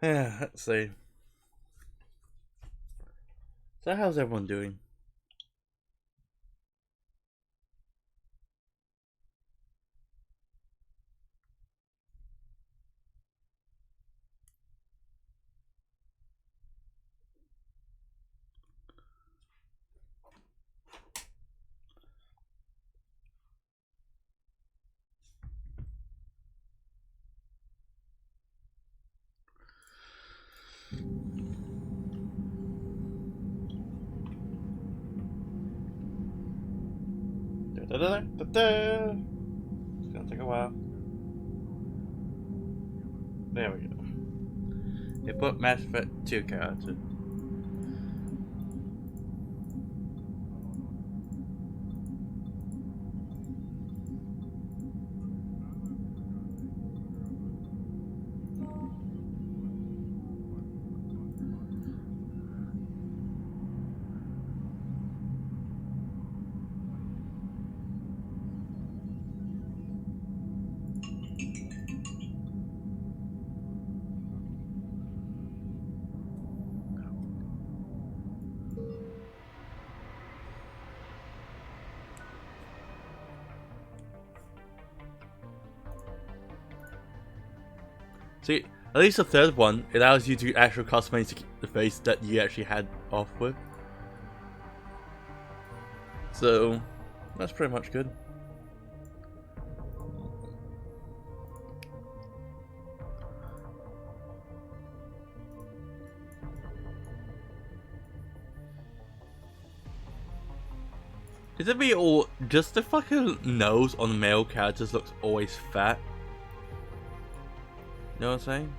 Yeah, let's see. So how's everyone doing? Da-da-da-da-da. It's gonna take a while. There we go. They put Mass Effect 2 character. See, at least the third one allows you to actually customize the face that you actually had off with. So, that's pretty much good. Is it me or just the fucking nose on male characters looks always fat? You know what I'm saying?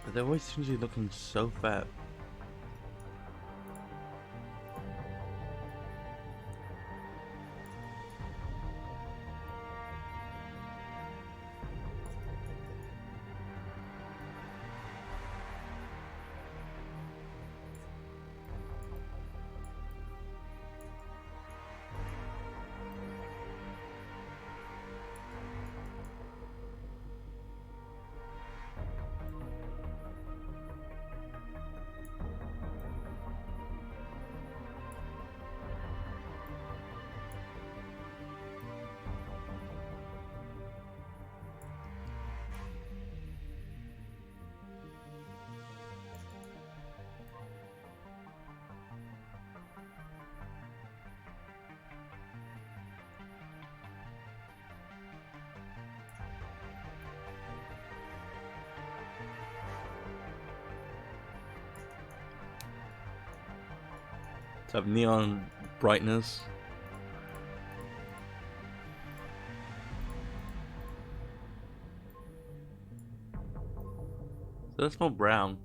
But they always seem to be looking so fat. To have neon brightness. So that's more brown.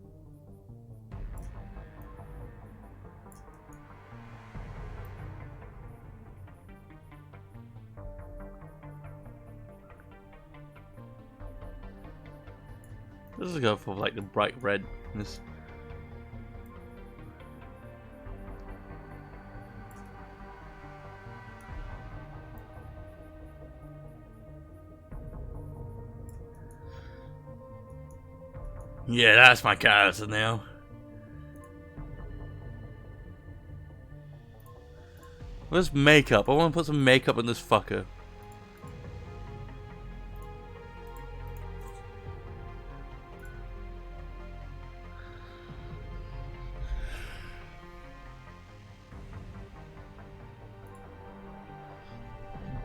This is go for like the bright redness. Yeah, that's my character now. Where's makeup? I want to put some makeup on this fucker.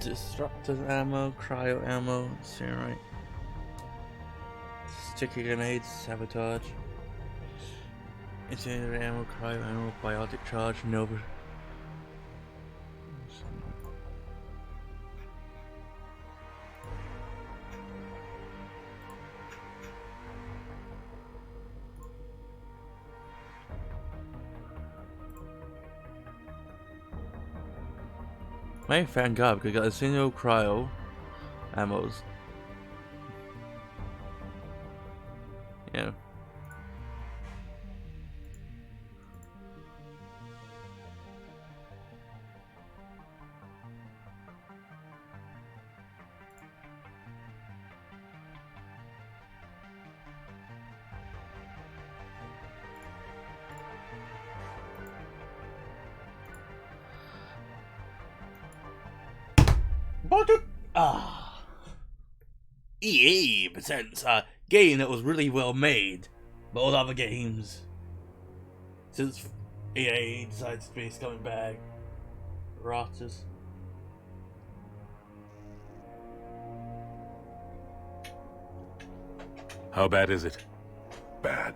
Destructive ammo, cryo ammo, right. Sticky grenades, sabotage. Incendiary ammo, cryo ammo, biotic charge, Nova. My thank God because I got a single cryo ammos. Yeah. EA presents a game that was really well made, but all other games since EA decided to be coming back, rotters. How bad is it? Bad.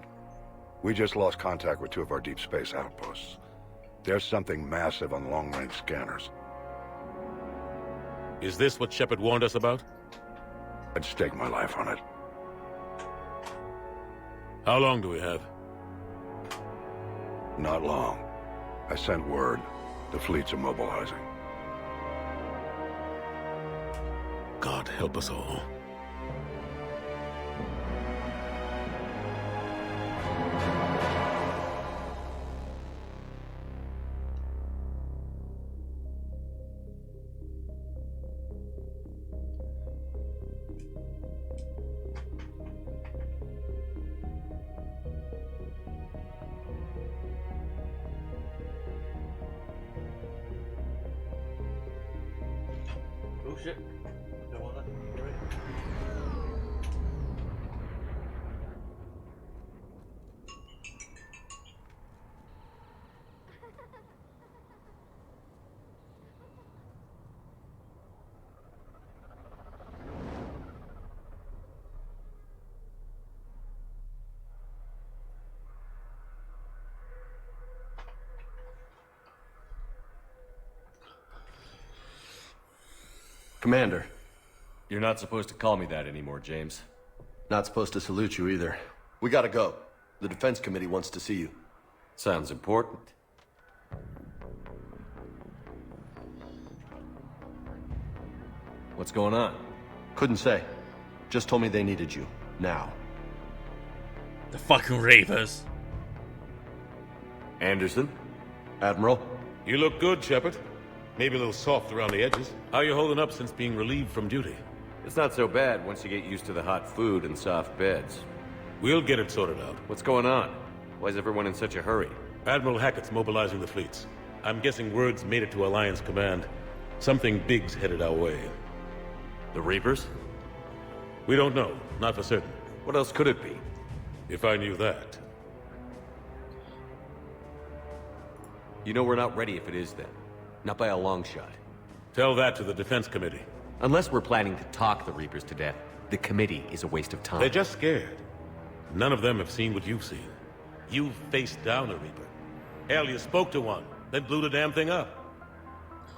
We just lost contact with 2 of our deep space outposts. There's something massive on long-range scanners. Is this what Shepard warned us about? I'd stake my life on it. How long do we have? Not long. I sent word. The fleet's immobilizing. God help us all. Oh shit. Don't want that. You're right. Commander. You're not supposed to call me that anymore, James. Not supposed to salute you either. We gotta go. The Defense Committee wants to see you. Sounds important. What's going on? Couldn't say. Just told me they needed you. Now. The fucking Reapers. Anderson? Admiral? You look good, Shepard. Maybe a little soft around the edges. How you holding up since being relieved from duty? It's not so bad once you get used to the hot food and soft beds. We'll get it sorted out. What's going on? Why is everyone in such a hurry? Admiral Hackett's mobilizing the fleets. I'm guessing word's made it to Alliance Command. Something big's headed our way. The Reapers? We don't know, not for certain. What else could it be? If I knew that. You know we're not ready if it is then. Not by a long shot. Tell that to the Defense Committee. Unless we're planning to talk the Reapers to death, the committee is a waste of time. They're just scared. None of them have seen what you've seen. You've faced down a Reaper. Hell, you spoke to one, then blew the damn thing up.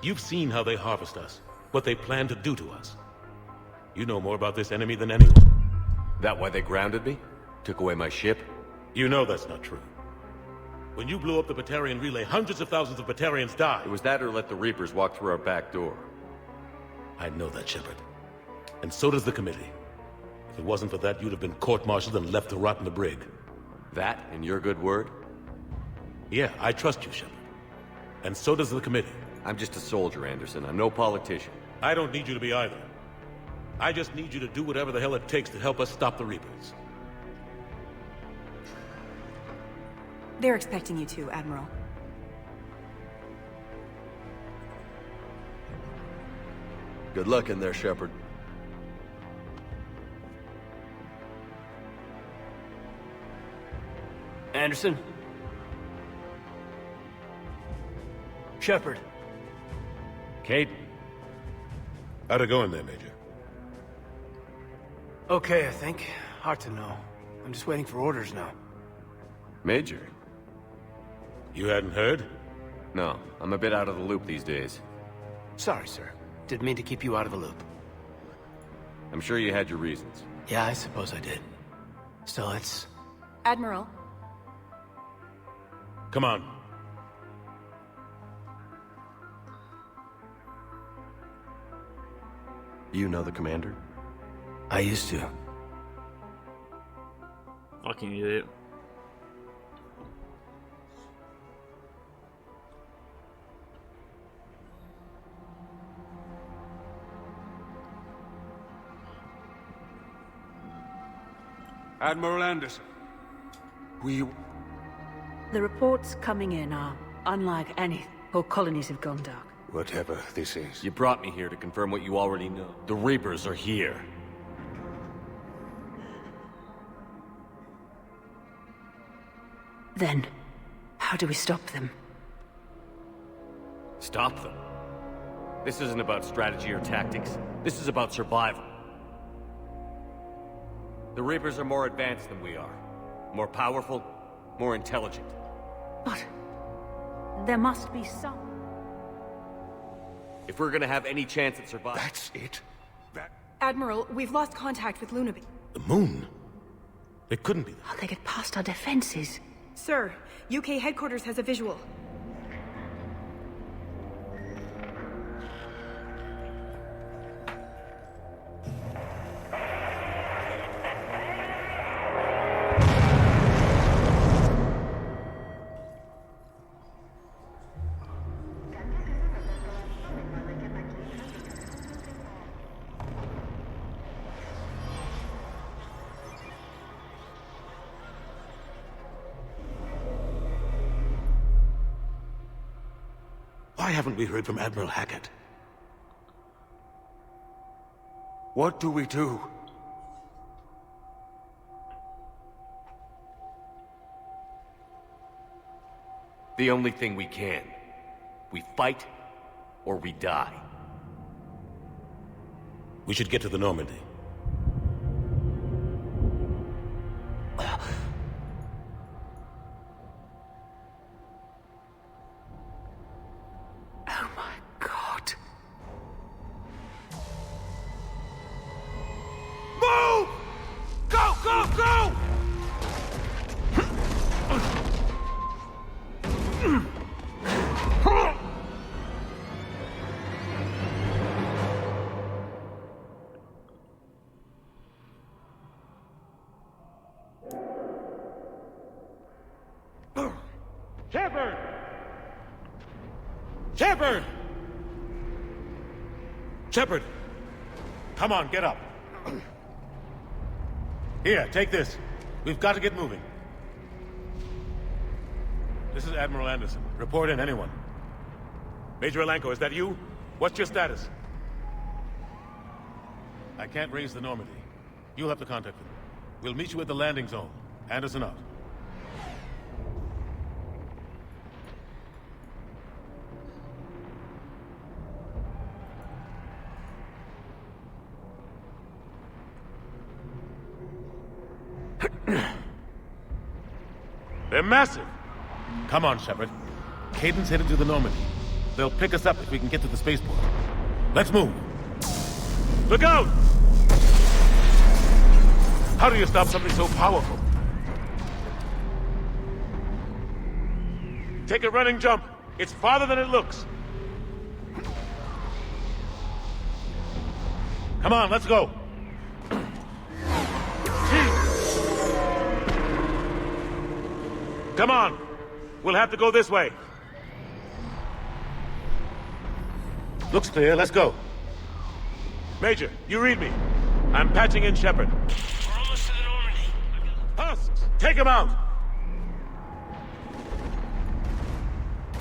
You've seen how they harvest us, what they plan to do to us. You know more about this enemy than anyone. That why they grounded me? Took away my ship? You know that's not true. When you blew up the Batarian relay, hundreds of thousands of Batarians died. It was that or let the Reapers walk through our back door. I know that, Shepard. And so does the committee. If it wasn't for that, you'd have been court-martialed and left to rot in the brig. That and your good word? Yeah, I trust you, Shepard. And so does the committee. I'm just a soldier, Anderson. I'm no politician. I don't need you to be either. I just need you to do whatever the hell it takes to help us stop the Reapers. They're expecting you to, Admiral. Good luck in there, Shepard. Anderson? Shepard? Kate? How'd it go in there, Major? Okay, I think. Hard to know. I'm just waiting for orders now. Major? You hadn't heard? No, I'm a bit out of the loop these days. Sorry, sir. Didn't mean to keep you out of the loop. I'm sure you had your reasons. Yeah, I suppose I did. Still, it's... Admiral? Come on. You know the commander? I used to. Fucking idiot. Admiral Anderson. The reports coming in are unlike any. Whole colonies have gone dark. Whatever this is. You brought me here to confirm what you already know. The Reapers are here. Then, how do we stop them? Stop them. This isn't about strategy or tactics. This is about survival. The Reapers are more advanced than we are. More powerful, more intelligent. But there must be some. If we're gonna have any chance at survival... That's it? Admiral, we've lost contact with Lunaby. The moon? It couldn't be that. How they get past our defenses? Sir, UK headquarters has a visual. Why haven't we heard from Admiral Hackett? What do we do? The only thing we can. We fight, or we die. We should get to the Normandy. Oh my god. Move! Go, go, go! Shepard! Shepard! Shepard! Come on, get up. Here, take this. We've got to get moving. This is Admiral Anderson. Report in, anyone. Major Alanko, is that you? What's your status? I can't raise the Normandy. You'll have to contact them. We'll meet you at the landing zone. Anderson out. They're massive! Come on, Shepard. Caden's headed to the Normandy. They'll pick us up if we can get to the spaceport. Let's move! Look out! How do you stop something so powerful? Take a running jump. It's farther than it looks. Come on, let's go. Come on. We'll have to go this way. Looks clear. Let's go. Major, you read me. I'm patching in Shepard. We're almost to the Normandy. Husks, take him out.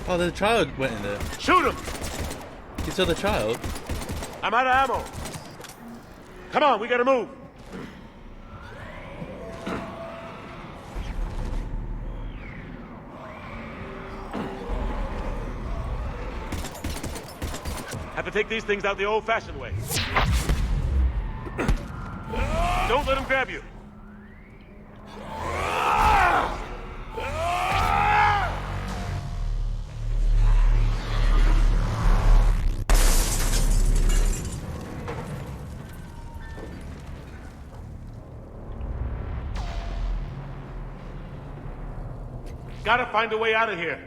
Oh, the child went in there. Shoot him. You saw the child? I'm out of ammo. Come on, we gotta move. Have to take these things out the old-fashioned way. Don't let them grab you. Gotta find a way out of here.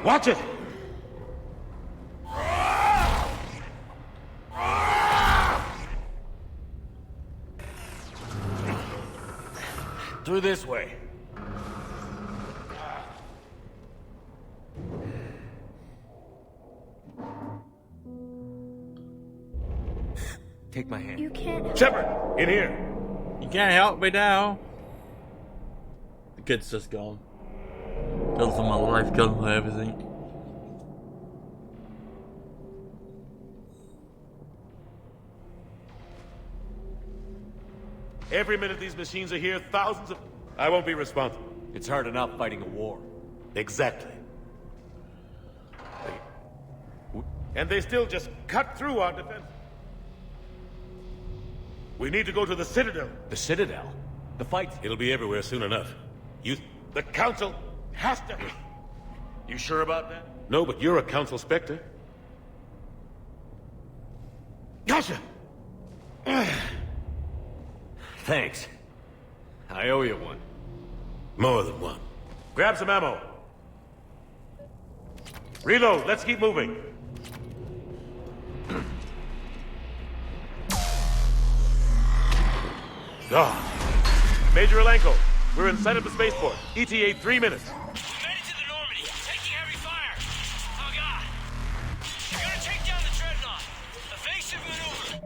Watch it! Through this way. Take my hand. You can't. Shepard, in here. You can't help me now. The kid's just gone. Killed for my life, killed for everything. Every minute these machines are here, thousands of... I won't be responsible. It's hard enough fighting a war. Exactly. And they still just cut through our defense. We need to go to the Citadel. The Citadel? The fight? It'll be everywhere soon enough. The Council has to... You sure about that? No, but you're a Council Spectre. Gotcha! Thanks. I owe you one. More than one. Grab some ammo. Reload, let's keep moving. Major Alenko, we're in sight of the spaceport. ETA 3 minutes. We made it to the Normandy, taking heavy fire. Oh god. You're gonna take down the dreadnought. Evasive maneuver.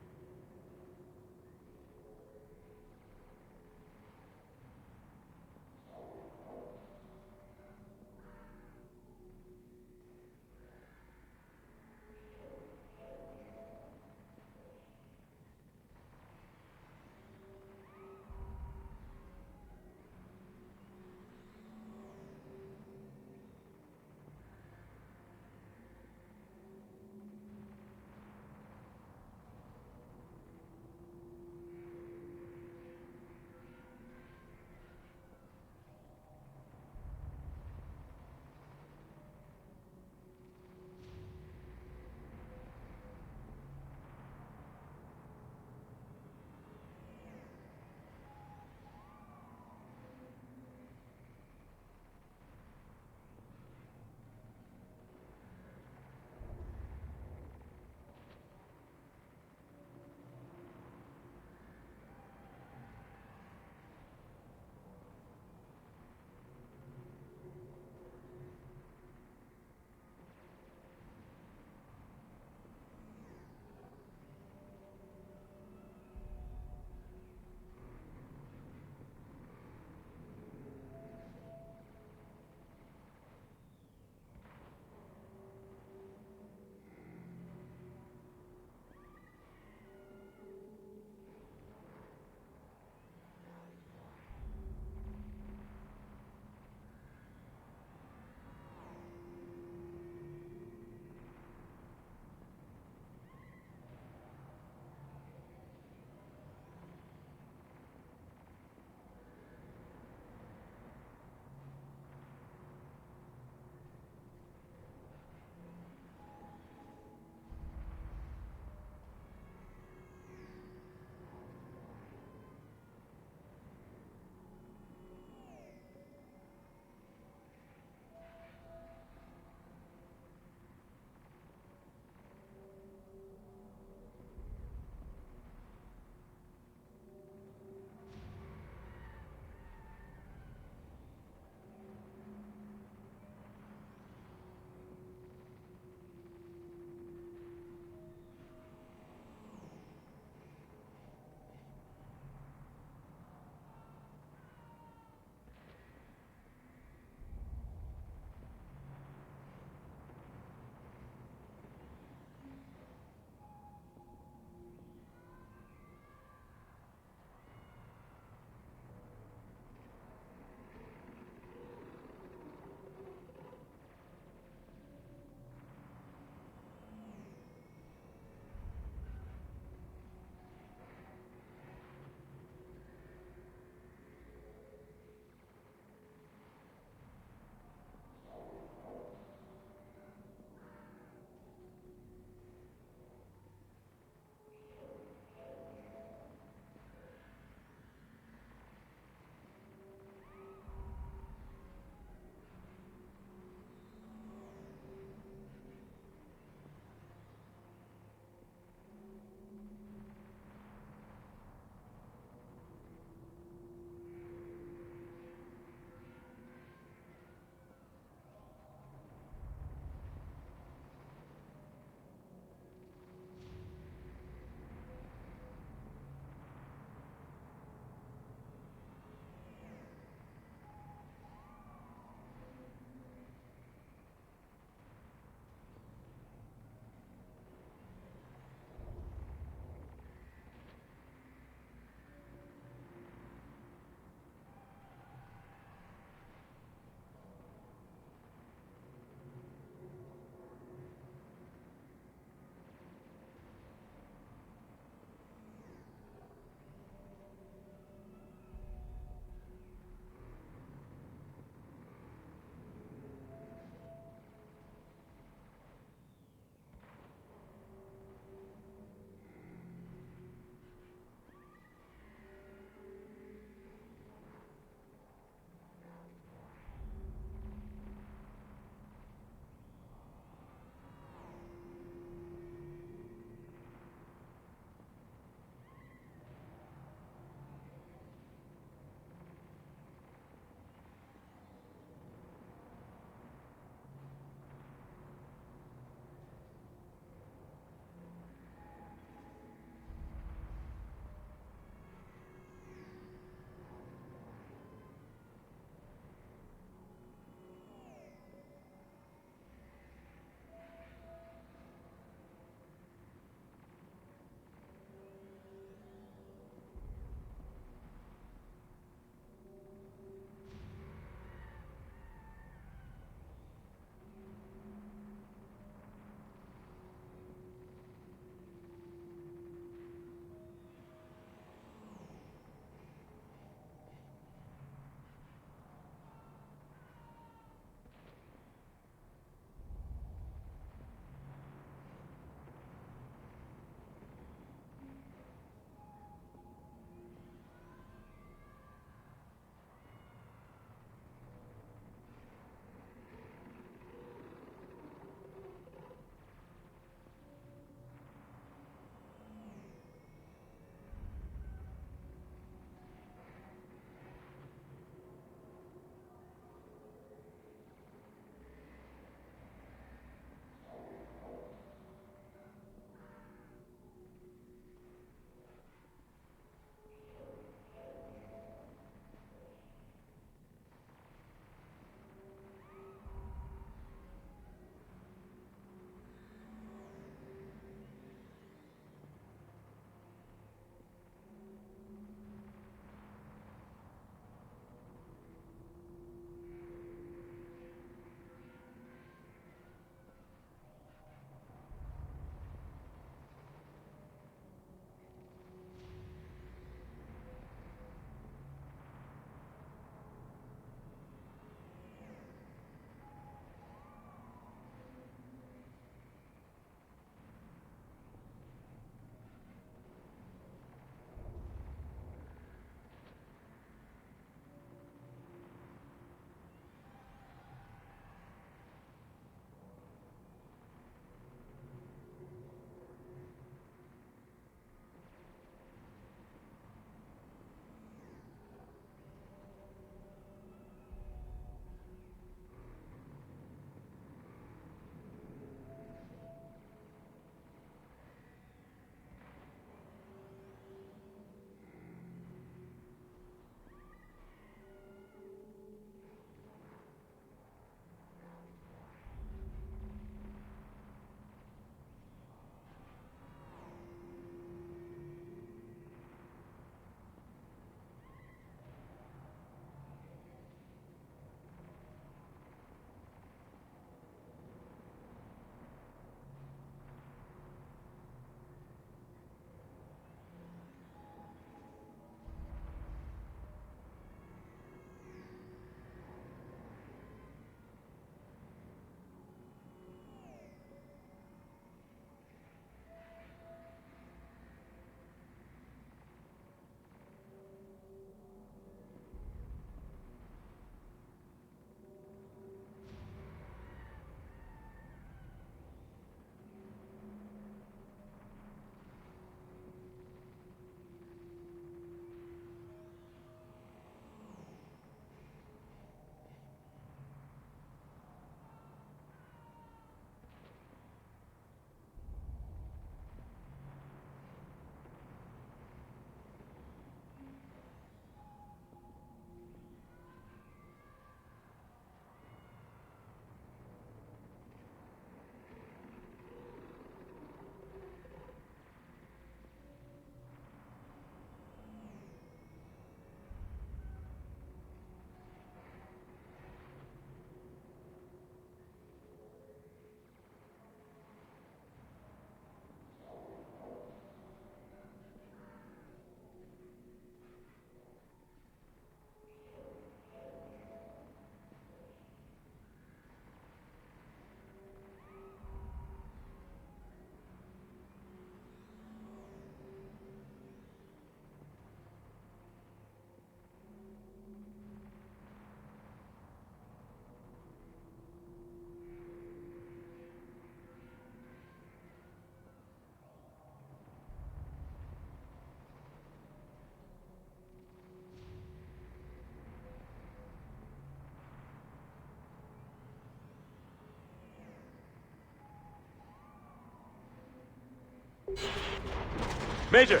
Major!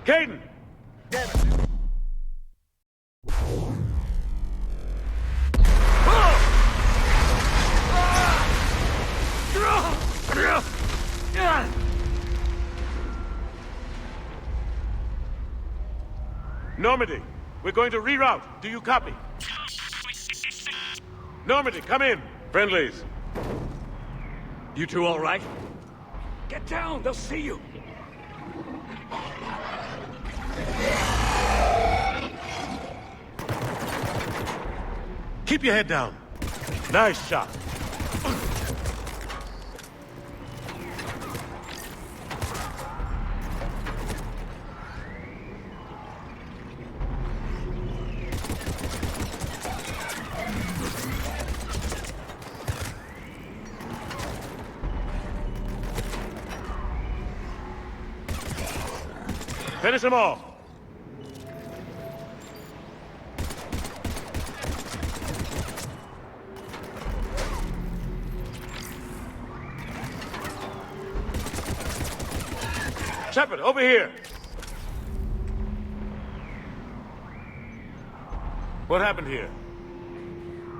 Caden! Normandy, we're going to reroute. Do you copy? Normandy, come in. Friendlies. You two all right? Get down, they'll see you. Keep your head down. Nice shot. Finish them off. Shepard, over here. What happened here?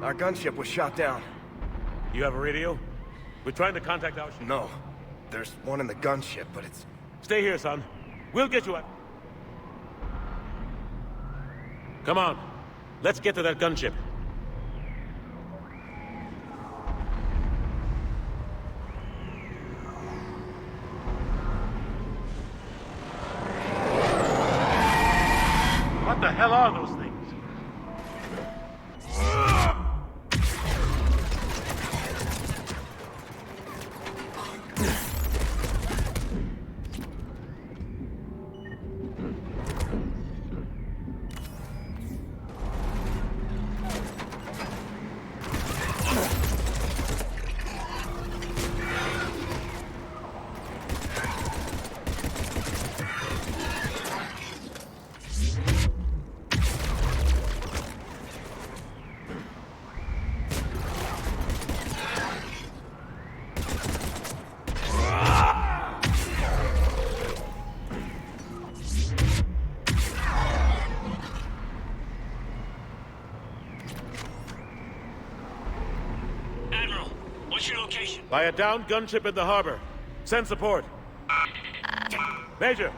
Our gunship was shot down. You have a radio? We're trying to contact our ship. No. There's one in the gunship, but it's... Stay here, son. We'll get you out. Come on. Let's get to that gunship. What the hell are those things? Admiral, what's your location? By a downed gunship in the harbor. Send support. Major!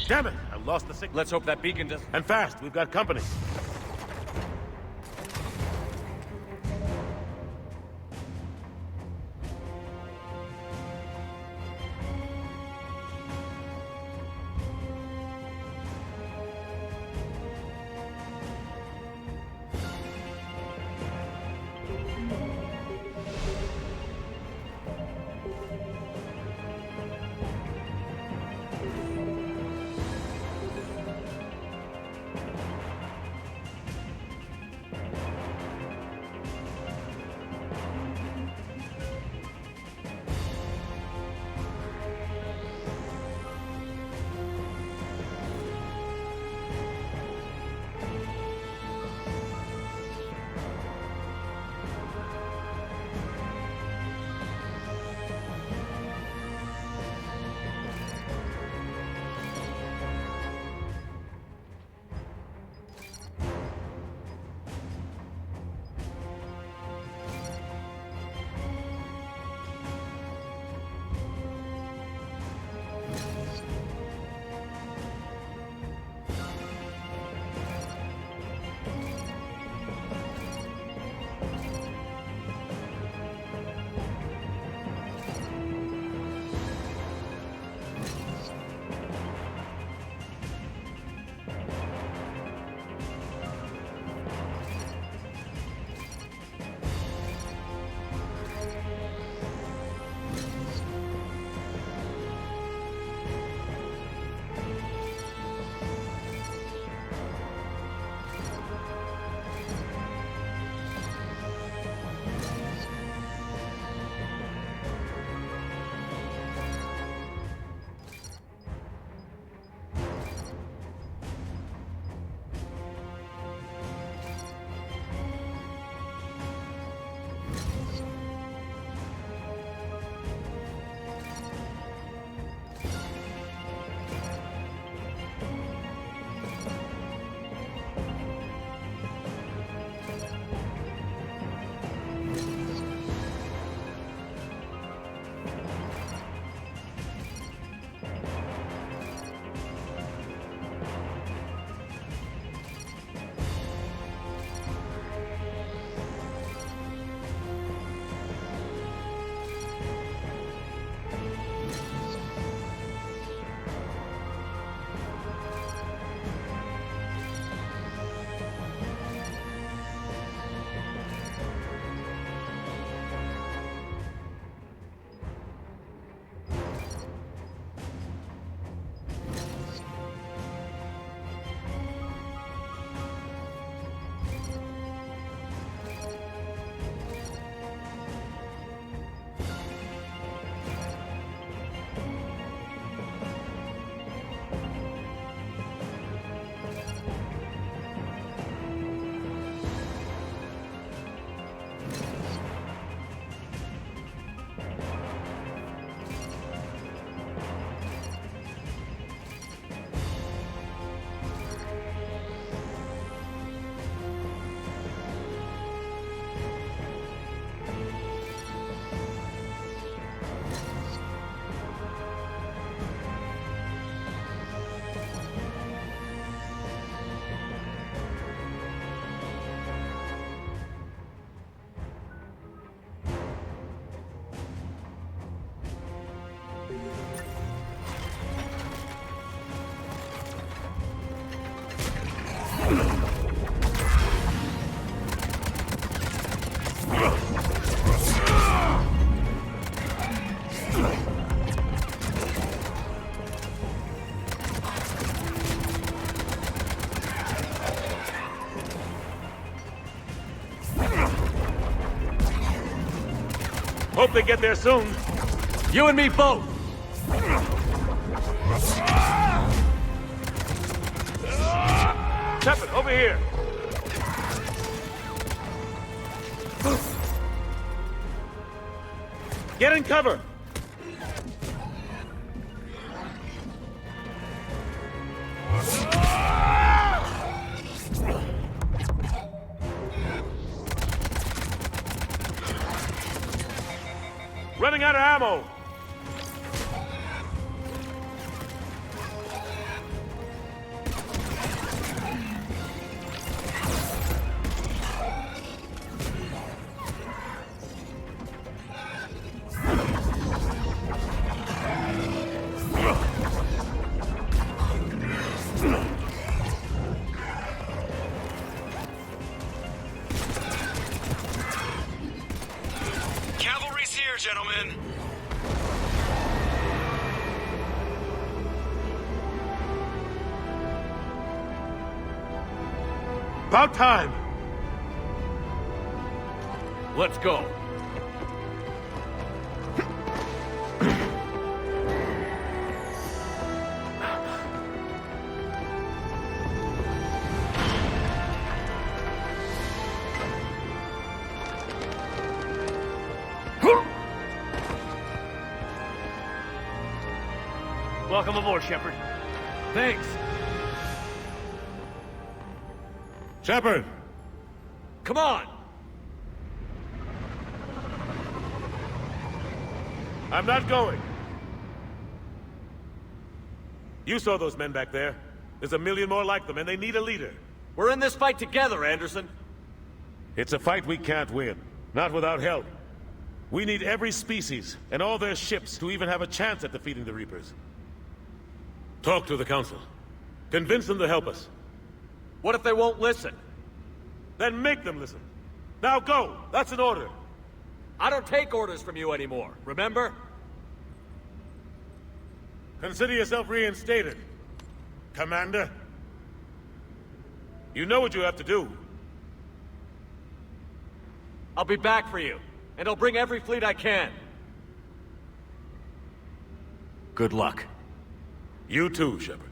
Damn it! I lost the signal. Let's hope that beacon does... And fast, we've got company. Hope they get there soon. You and me both! Shepard, over here. Get in cover. Running out of ammo. Cavalry's here, gentlemen. About time. Let's go. Welcome aboard, Shepard. Thanks. Shepard. Come on! I'm not going. You saw those men back there. There's a million more like them, and they need a leader. We're in this fight together, Anderson. It's a fight we can't win. Not without help. We need every species, and all their ships, to even have a chance at defeating the Reapers. Talk to the Council. Convince them to help us. What if they won't listen? Then make them listen. Now go! That's an order. I don't take orders from you anymore, remember? Consider yourself reinstated, Commander. You know what you have to do. I'll be back for you, and I'll bring every fleet I can. Good luck. You too, Shepard.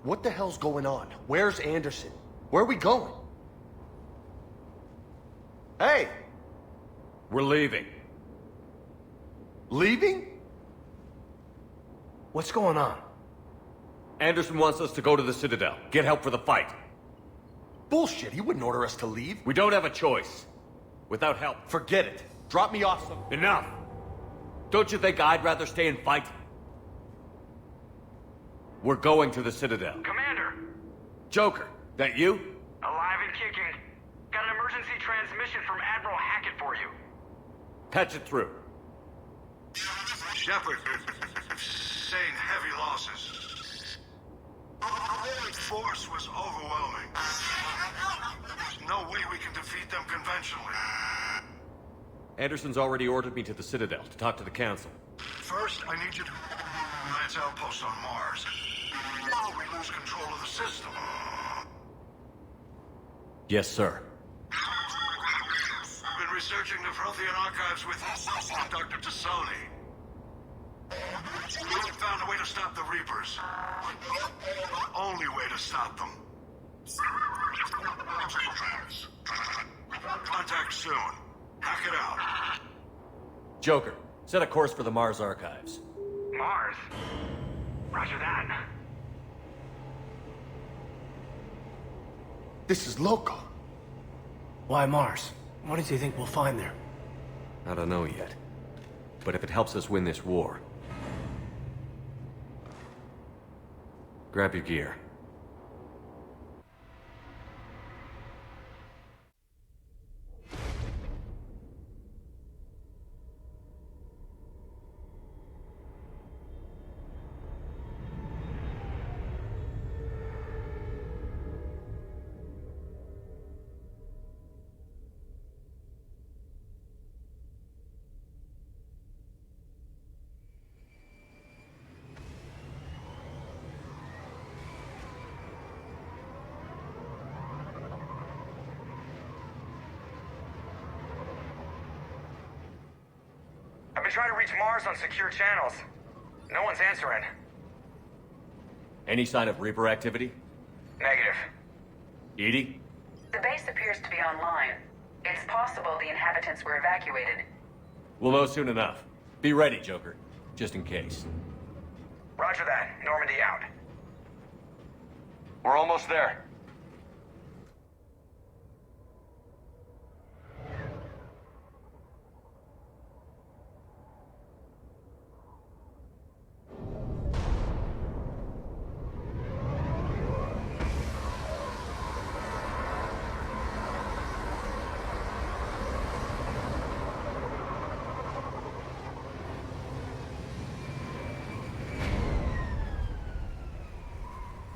What the hell's going on? Where's Anderson? Where are we going? Hey! We're leaving. Leaving? What's going on? Anderson wants us to go to the Citadel. Get help for the fight. Bullshit, he wouldn't order us to leave. We don't have a choice. Without help. Forget it. Drop me off some... Enough! Don't you think I'd rather stay and fight? We're going to the Citadel. Commander, Joker, that you? alive and kicking. Got an emergency transmission from Admiral Hackett for you. Patch it through. Shepard, saying heavy losses. The force was overwhelming. There's no way we can defeat them conventionally. Anderson's already ordered me to the Citadel to talk to the Council. First, I need you to Lance outpost on Mars. Or we lose control of the system. Yes, sir. I've been researching the Prothean archives with Dr. Tassoni. We found a way to stop the Reapers. The only way to stop them. Contact soon. Hack it out. Joker, set a course for the Mars archives. Mars. Roger that. This is local. Why Mars? What did you think we'll find there? I don't know yet. But if it helps us win this war... Grab your gear. I've been trying to reach Mars on secure channels. No one's answering. Any sign of Reaper activity? Negative. Edie? The base appears to be online. It's possible the inhabitants were evacuated. We'll know soon enough. Be ready, Joker. Just in case. Roger that. Normandy out. We're almost there.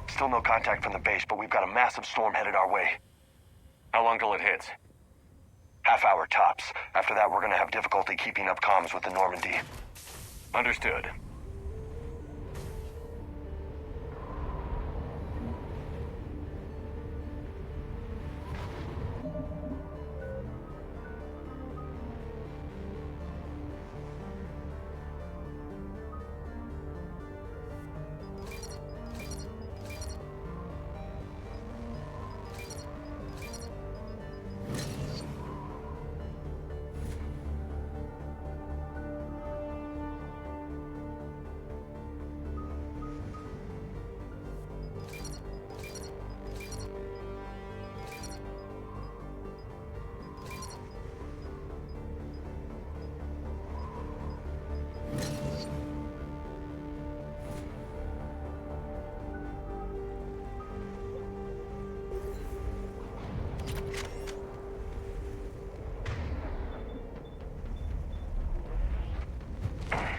Still no contact from the base, but we've got a massive storm headed our way. How long till it hits? Half hour tops. After that, we're gonna have difficulty keeping up comms with the Normandy. Understood.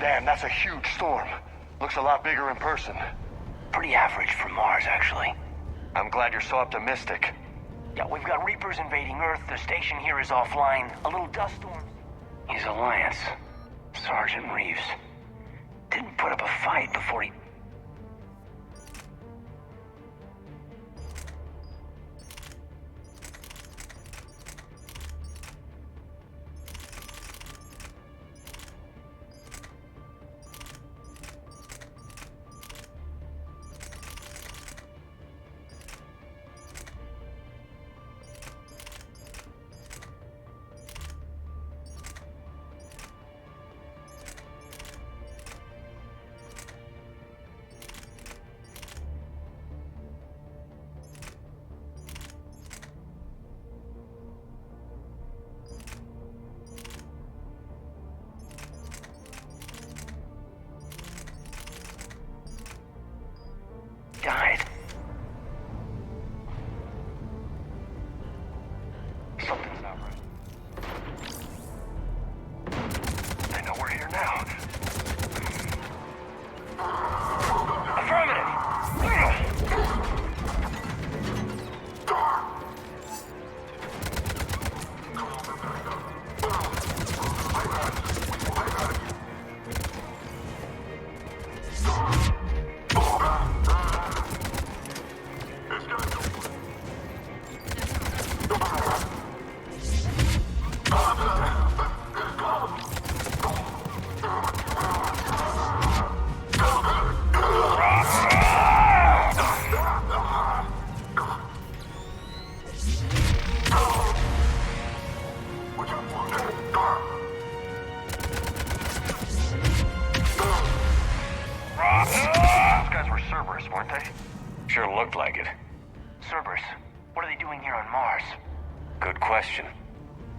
Damn, that's a huge storm. Looks a lot bigger in person. Pretty average for Mars, actually. I'm glad you're so optimistic. Yeah, we've got Reapers invading Earth. The station here is offline. A little dust storm. He's a Lance. Sergeant Reeves. Didn't put up a fight before he...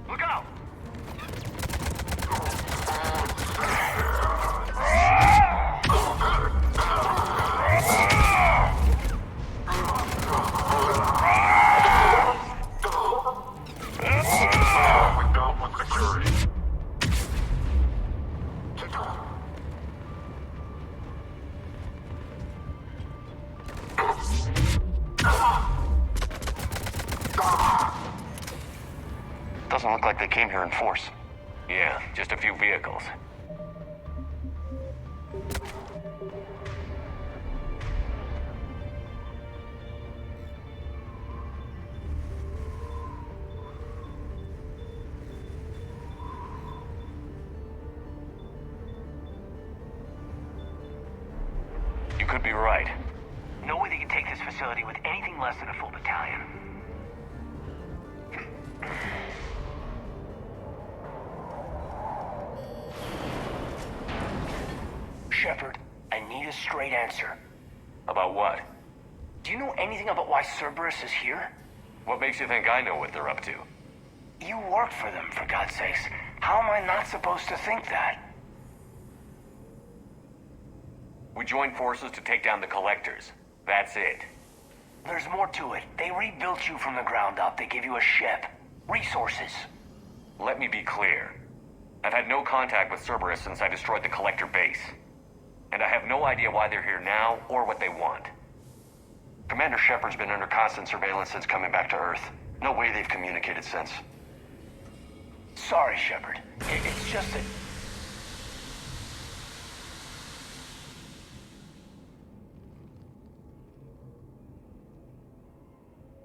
Look out! Doesn't look like they came here in force. Yeah, just a few vehicles. You could be right. No way they can take this facility with anything less than a full battalion. Shepard, I need a straight answer. About what? Do you know anything about why Cerberus is here? What makes you think I know what they're up to? You work for them, for God's sakes. How am I not supposed to think that? We joined forces to take down the Collectors. That's it. There's more to it. They rebuilt you from the ground up. They gave you a ship. Resources. Let me be clear. I've had no contact with Cerberus since I destroyed the Collector base. And I have no idea why they're here now or what they want. Commander Shepard's been under constant surveillance since coming back to Earth. No way they've communicated since. Sorry, Shepard. It's just that...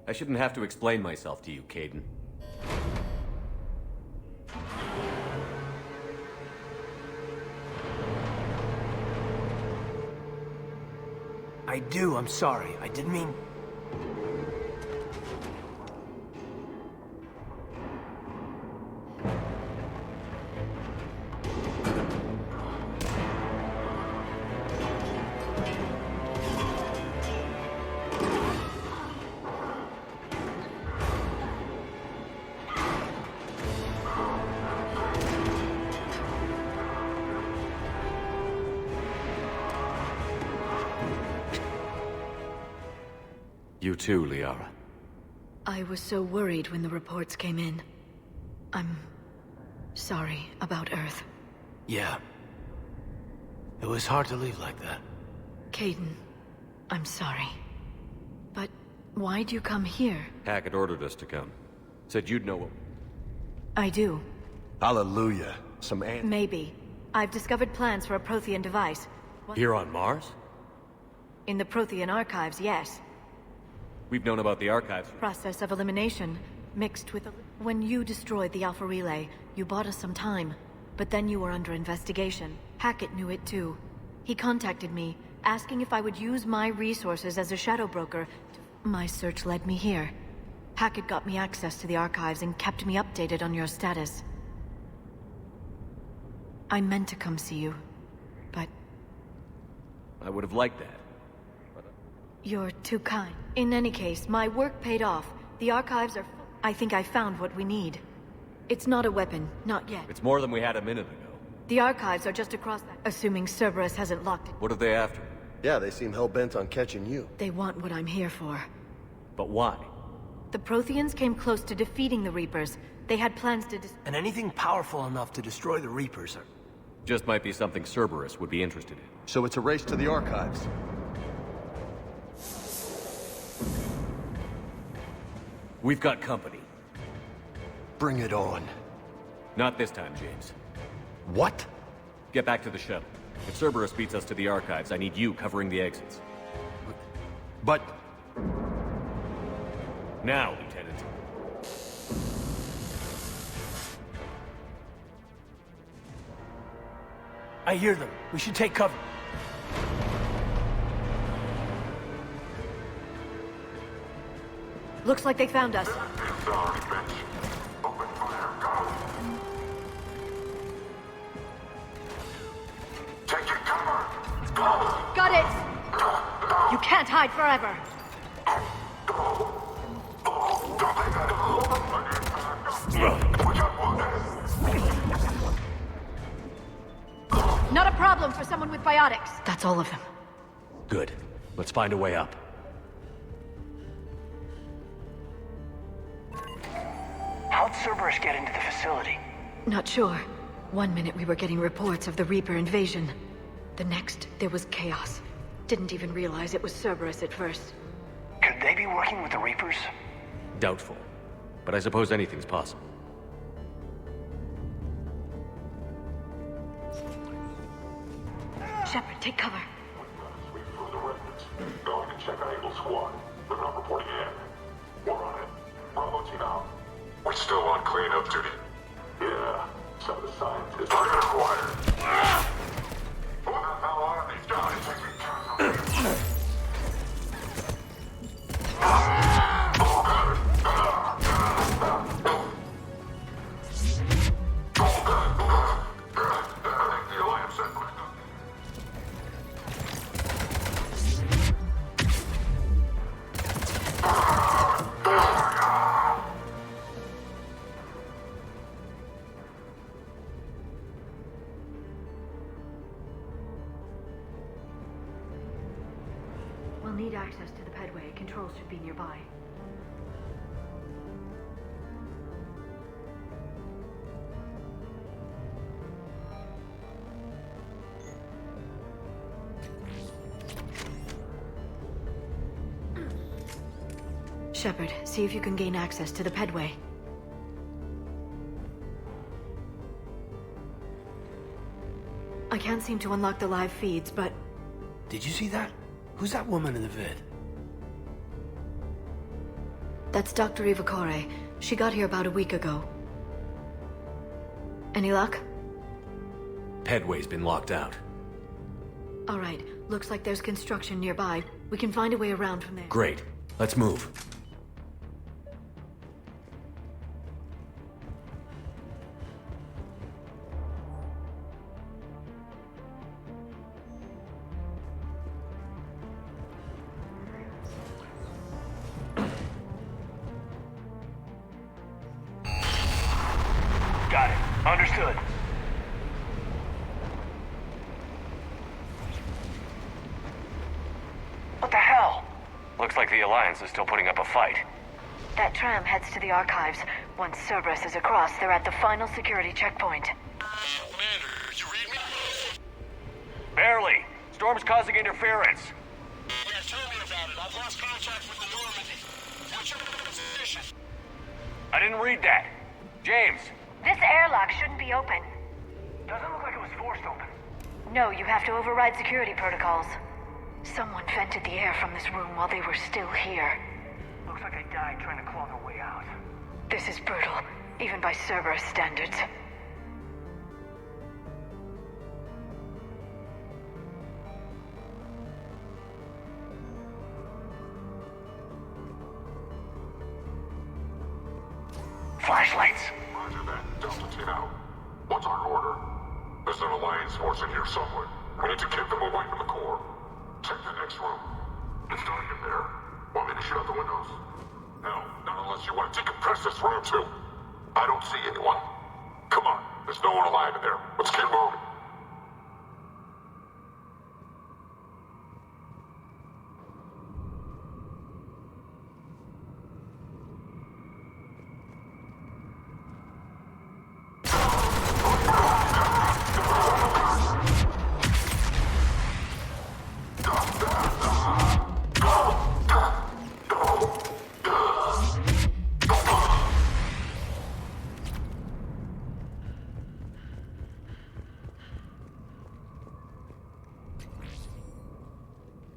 I shouldn't have to explain myself to you, Kaidan. I do, I'm sorry. I didn't mean... You too, Liara. I was so worried when the reports came in. I'm sorry about Earth. Yeah. It was hard to leave like that. Kaidan, I'm sorry. But why'd you come here? Hackett ordered us to come. Said you'd know what... I do. Hallelujah. Maybe. I've discovered plans for a Prothean device. Here on Mars? In the Prothean archives, yes. We've known about the archives. Process of elimination, mixed with... When you destroyed the Alpha Relay, you bought us some time. But then you were under investigation. Hackett knew it too. He contacted me, asking if I would use my resources as a shadow broker. My search led me here. Hackett got me access to the archives and kept me updated on your status. I meant to come see you, but... I would have liked that. You're too kind. In any case, my work paid off. The archives are... I think I found what we need. It's not a weapon, not yet. It's more than we had a minute ago. The archives are just across that... Assuming Cerberus hasn't locked it. What are they after? Yeah, they seem hell-bent on catching you. They want what I'm here for. But why? The Protheans came close to defeating the Reapers. They had plans to... And anything powerful enough to destroy the Reapers are... Just might be something Cerberus would be interested in. So it's a race to the archives. We've got company. Bring it on. Not this time, James. What? Get back to the shuttle. If Cerberus beats us to the archives, I need you covering the exits. But... Now, Lieutenant. I hear them. We should take cover. Looks like they found us. Take your cover! Go! Got it! You can't hide forever! Watch out! problem for someone with biotics. That's all of them. Good. Let's find a way up. How'd Cerberus get into the facility? Not sure. One minute we were getting reports of the Reaper invasion. The next, there was chaos. Didn't even realize it was Cerberus at first. Could they be working with the Reapers? Doubtful. But I suppose anything's possible. Shepard, take cover. Sweep through the remnants. Going to check on Eagle Squad. They're not reporting in. We're on it. Bravo team out. We're still on cleanup duty. Yeah, some of the scientists are required. Who the hell are these guys taking care of me? We'll need access to the pedway. Controls should be nearby. Shepard, see if you can gain access to the pedway. I can't seem to unlock the live feeds, but... Did you see that? Who's that woman in the vid? That's Dr. Ivacore. She got here about a week ago. Any luck? Pedway's been locked out. All right. Looks like there's construction nearby. We can find a way around from there. Great. Let's move. Got it. Understood. What the hell? Looks like the Alliance is still putting up a fight. That tram heads to the archives. Once Cerberus is across, they're at the final security checkpoint. Commander, you read me? Barely. Storm's causing interference. Yeah, tell me about it. I've lost contact with the Normandy. What's your position? I didn't read that. James. This airlock shouldn't be open. Doesn't look like it was forced open. No, you have to override security protocols. Someone vented the air from this room while they were still here. Looks like they died trying to claw their way out. This is brutal, even by Cerberus standards. Flashlights. Roger that. Delta team out. What's our order? There's an Alliance force in here somewhere. We need to keep them away from the core. Check the next room. It's dark in there. Want me to shut out the windows? No, not unless you want to decompress this room too. I don't see anyone. Come on, there's no one alive in there. Let's keep moving.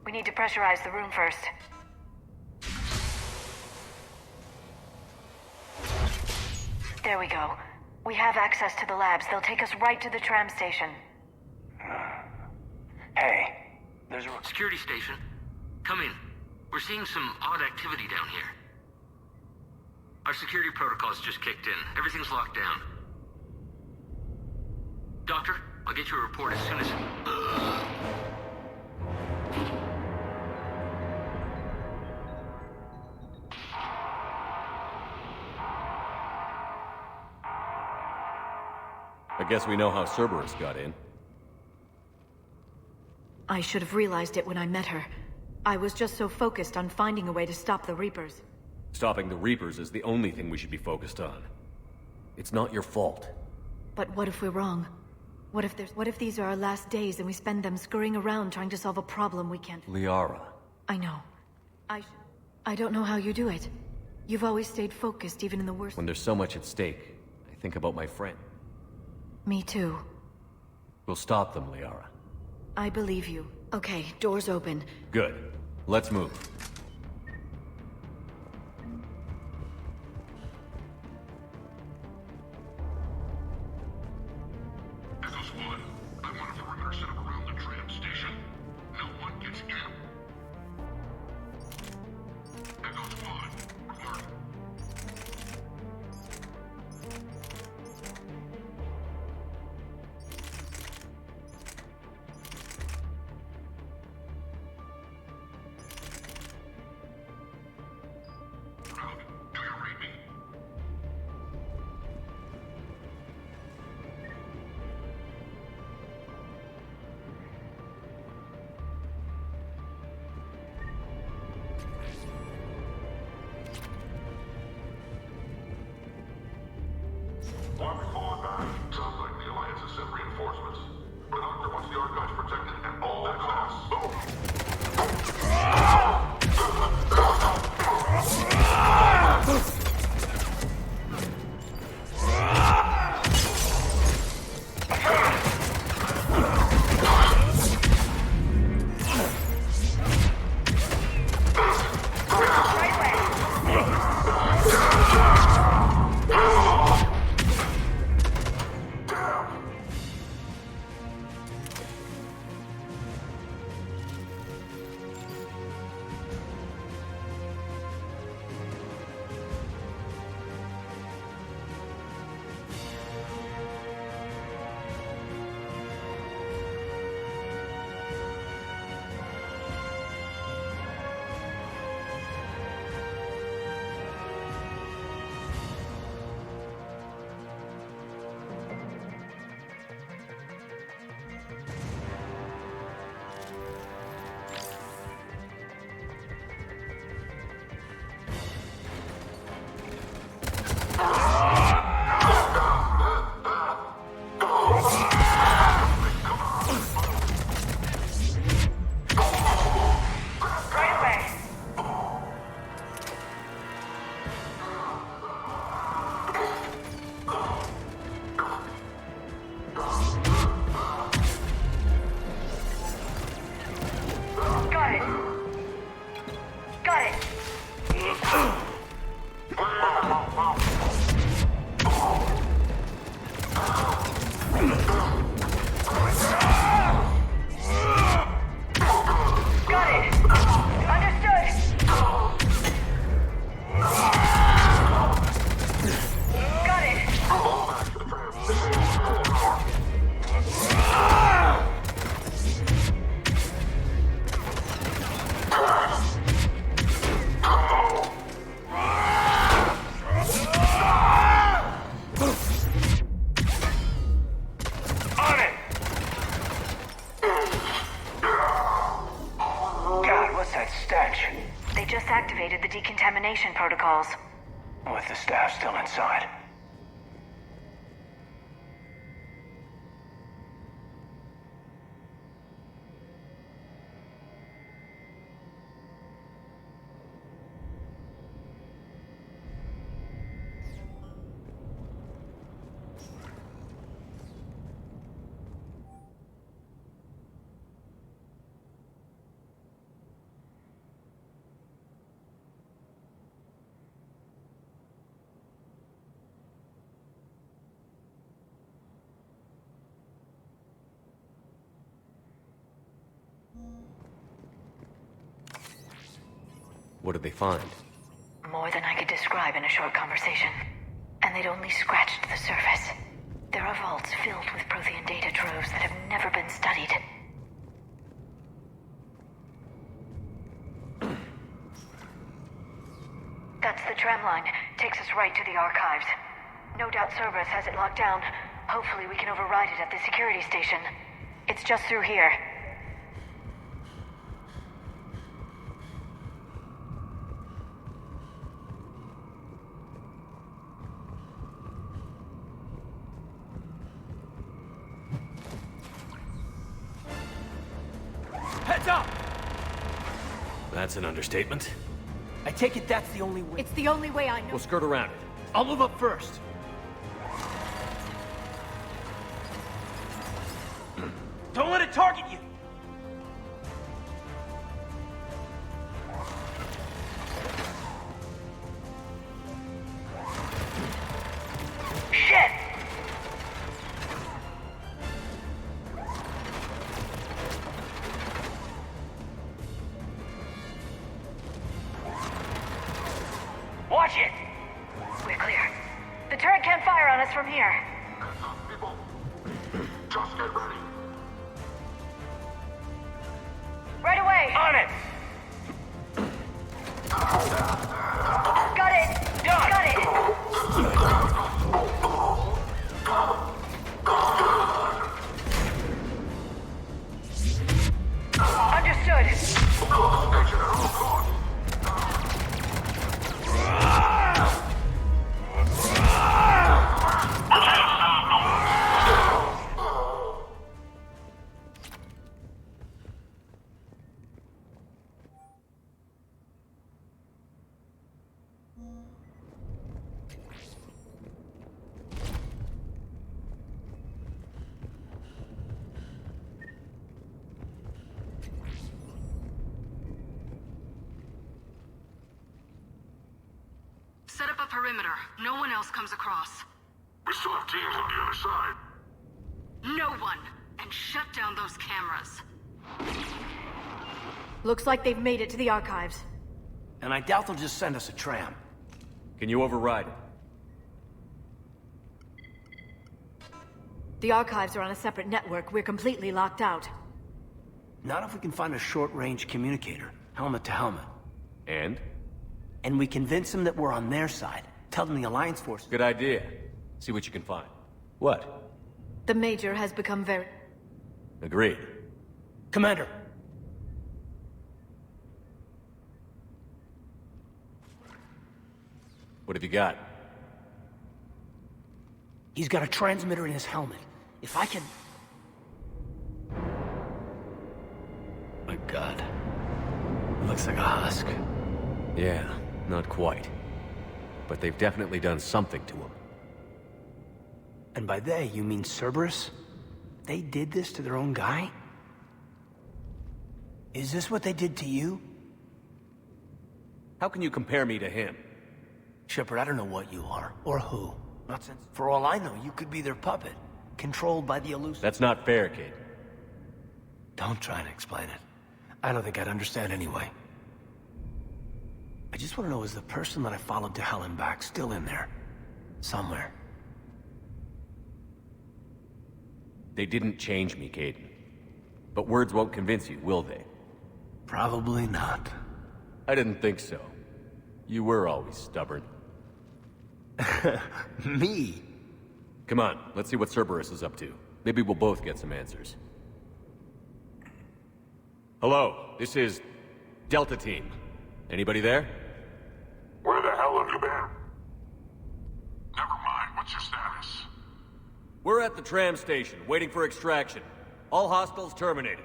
We need to pressurize the room first. There we go. We have access to the labs. They'll take us right to the tram station. Hey, there's a... Security station. Come in. We're seeing some odd activity down here. Our security protocols just kicked in. Everything's locked down. Doctor, I'll get you a report as soon as... I guess we know how Cerberus got in. I should have realized it when I met her. I was just so focused on finding a way to stop the Reapers. Stopping the Reapers is the only thing we should be focused on. It's not your fault. But what if we're wrong? What if these are our last days and we spend them scurrying around trying to solve a problem we can't... Liara. I know. I don't know how you do it. You've always stayed focused even in the worst... When there's so much at stake, I think about my friend. Me too. We'll stop them, Liara. I believe you. Okay, doors open. Good. Let's move. Army falling back. Sounds like the Alliance has sent reinforcements. But Doctor wants the archives protected at all costs. They just activated the decontamination protocols. With the staff still inside. What did they find? More than I could describe in a short conversation. And they'd only scratched the surface. There are vaults filled with Prothean data troves that have never been studied. That's the tram line. Takes us right to the archives. No doubt Cerberus has it locked down. Hopefully we can override it at the security station. It's just through here. That's an understatement. I take it that's the only way. It's the only way I know. We'll skirt around it. I'll move up first. Don't let it target you! Shit! Watch it! We're clear. The turret can't fire on us from here. Heads up, people. Just get ready. Right away! On it! Got it! Done! Got it! Understood. Set up a perimeter. No one else comes across. We still have teams on the other side. No one! And shut down those cameras. Looks like they've made it to the archives. And I doubt they'll just send us a tram. Can you override it? The archives are on a separate network. We're completely locked out. Not if we can find a short-range communicator, helmet to helmet. And? And we convince them that we're on their side. Tell them the Alliance force... Good idea. See what you can find. What? The Major has become very... Agreed. Commander! What have you got? He's got a transmitter in his helmet. If I can... My God. It looks like a husk. Yeah, not quite. But they've definitely done something to him. And by they, you mean Cerberus? They did this to their own guy? Is this what they did to you? How can you compare me to him? Shepard, I don't know what you are, or who. Not since... For all I know, you could be their puppet, controlled by the elusive... That's not fair, kid. Don't try and explain it. I don't think I'd understand anyway. I just want to know, is the person that I followed to hell and back still in there? Somewhere. They didn't change me, Caden. But words won't convince you, will they? Probably not. I didn't think so. You were always stubborn. Me? Come on, let's see what Cerberus is up to. Maybe we'll both get some answers. Hello, this is Delta Team. Anybody there? Where the hell have you been? Never mind, what's your status? We're at the tram station, waiting for extraction. All hostiles terminated.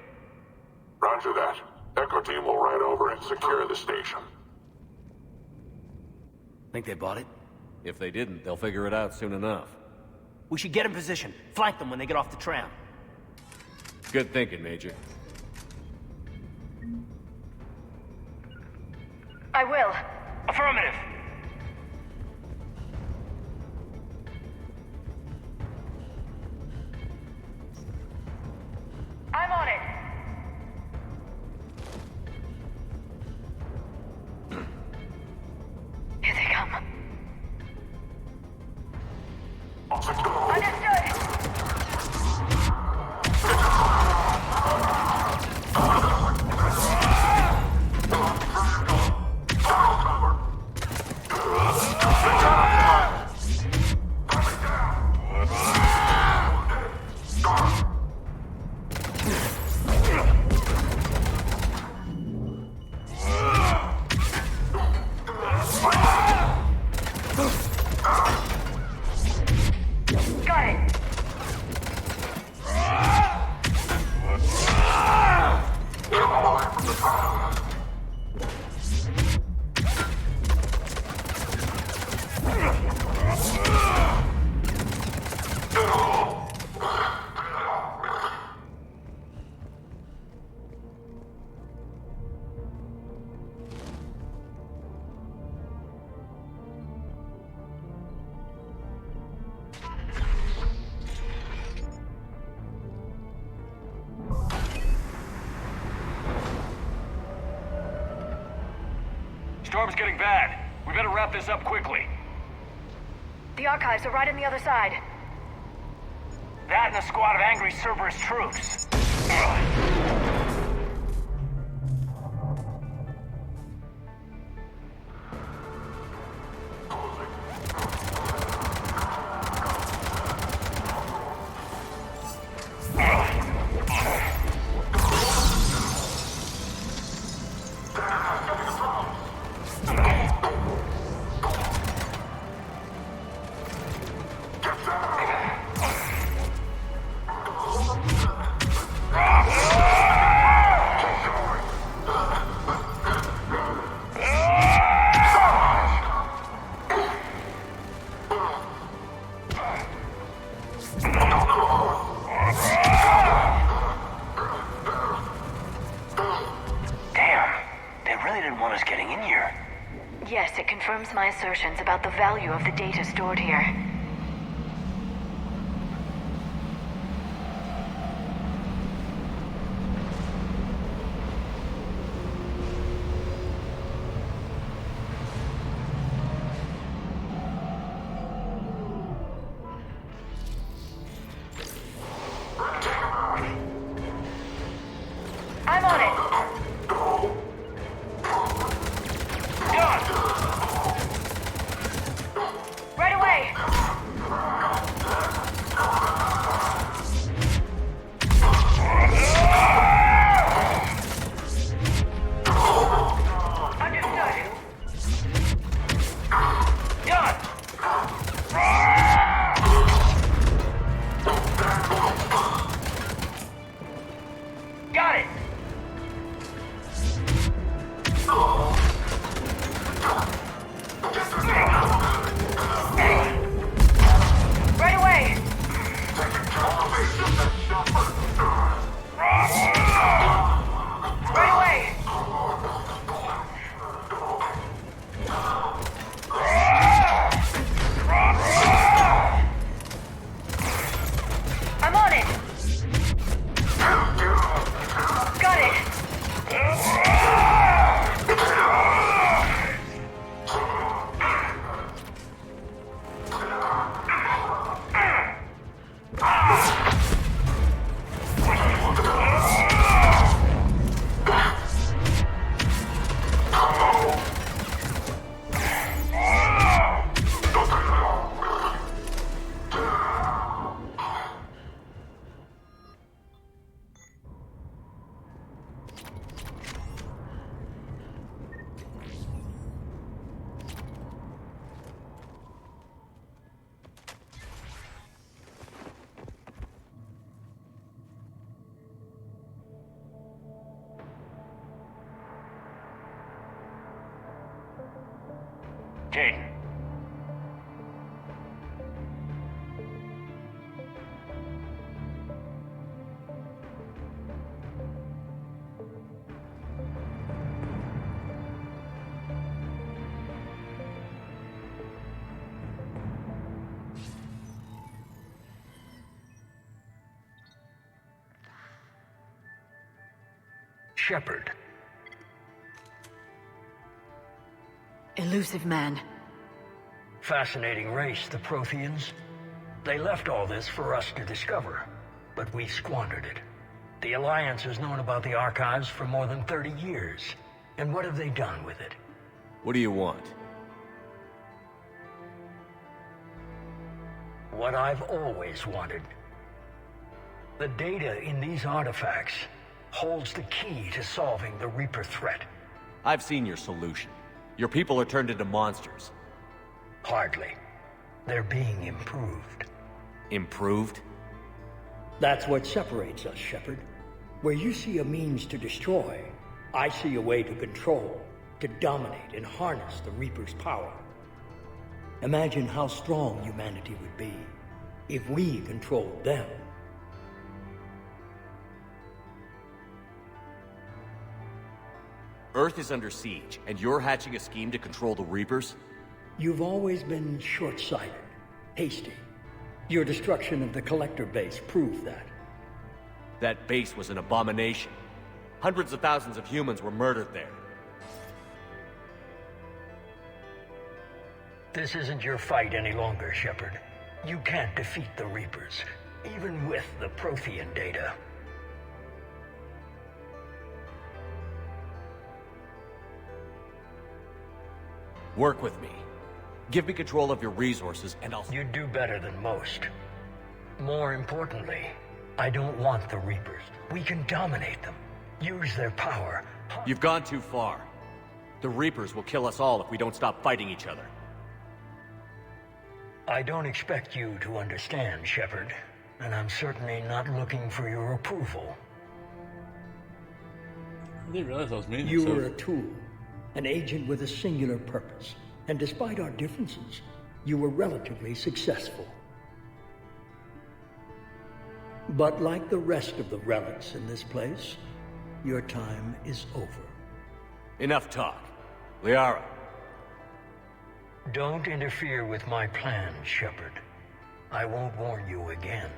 Roger that. Echo Team will ride over and secure the station. Think they bought it? If they didn't, they'll figure it out soon enough. We should get in position. Flank them when they get off the tram. Good thinking, Major. I will. Affirmative. I'm on it. Here they come. Understood. Storm's getting bad. We better wrap this up quickly. The archives are right on the other side. That and a squad of angry Cerberus troops. Yes, it confirms my assertions about the value of the data stored here. I'm on it! Right away! Understood. Done! Got it! Right away! Right away! I'm on it! Got it! Jaden. Shepard. Elusive man. Fascinating race, the Protheans. They left all this for us to discover, but we squandered it. The Alliance has known about the archives for more than 30 years. And what have they done with it? What do you want? What I've always wanted. The data in these artifacts holds the key to solving the Reaper threat. I've seen your solution. Your people are turned into monsters. Hardly. They're being improved. Improved? That's what separates us, Shepard. Where you see a means to destroy, I see a way to control, to dominate and harness the Reaper's power. Imagine how strong humanity would be if we controlled them. Earth is under siege, and you're hatching a scheme to control the Reapers? You've always been short-sighted, hasty. Your destruction of the Collector base proved that. That base was an abomination. Hundreds of thousands of humans were murdered there. This isn't your fight any longer, Shepard. You can't defeat the Reapers, even with the Prothean data. Work with me. Give me control of your resources, and I'll... You'd do better than most. More importantly, I don't want the Reapers. We can dominate them. Use their power. You've gone too far. The Reapers will kill us all if we don't stop fighting each other. I don't expect you to understand, Shepard. And I'm certainly not looking for your approval. I didn't realize I was mean. You were a tool. An agent with a singular purpose. And despite our differences, you were relatively successful. But like the rest of the relics in this place, your time is over. Enough talk. Liara. Don't interfere with my plan, Shepard. I won't warn you again.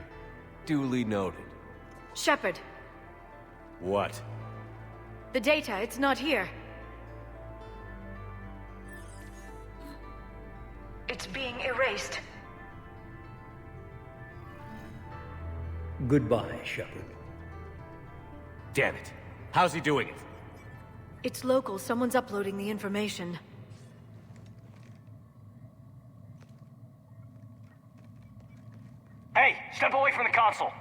Duly noted. Shepard, What? the data, it's not here. It's being erased. Goodbye, Shepard. Damn it. How's he doing it? It's local. Someone's uploading the information. Hey, step away from the console.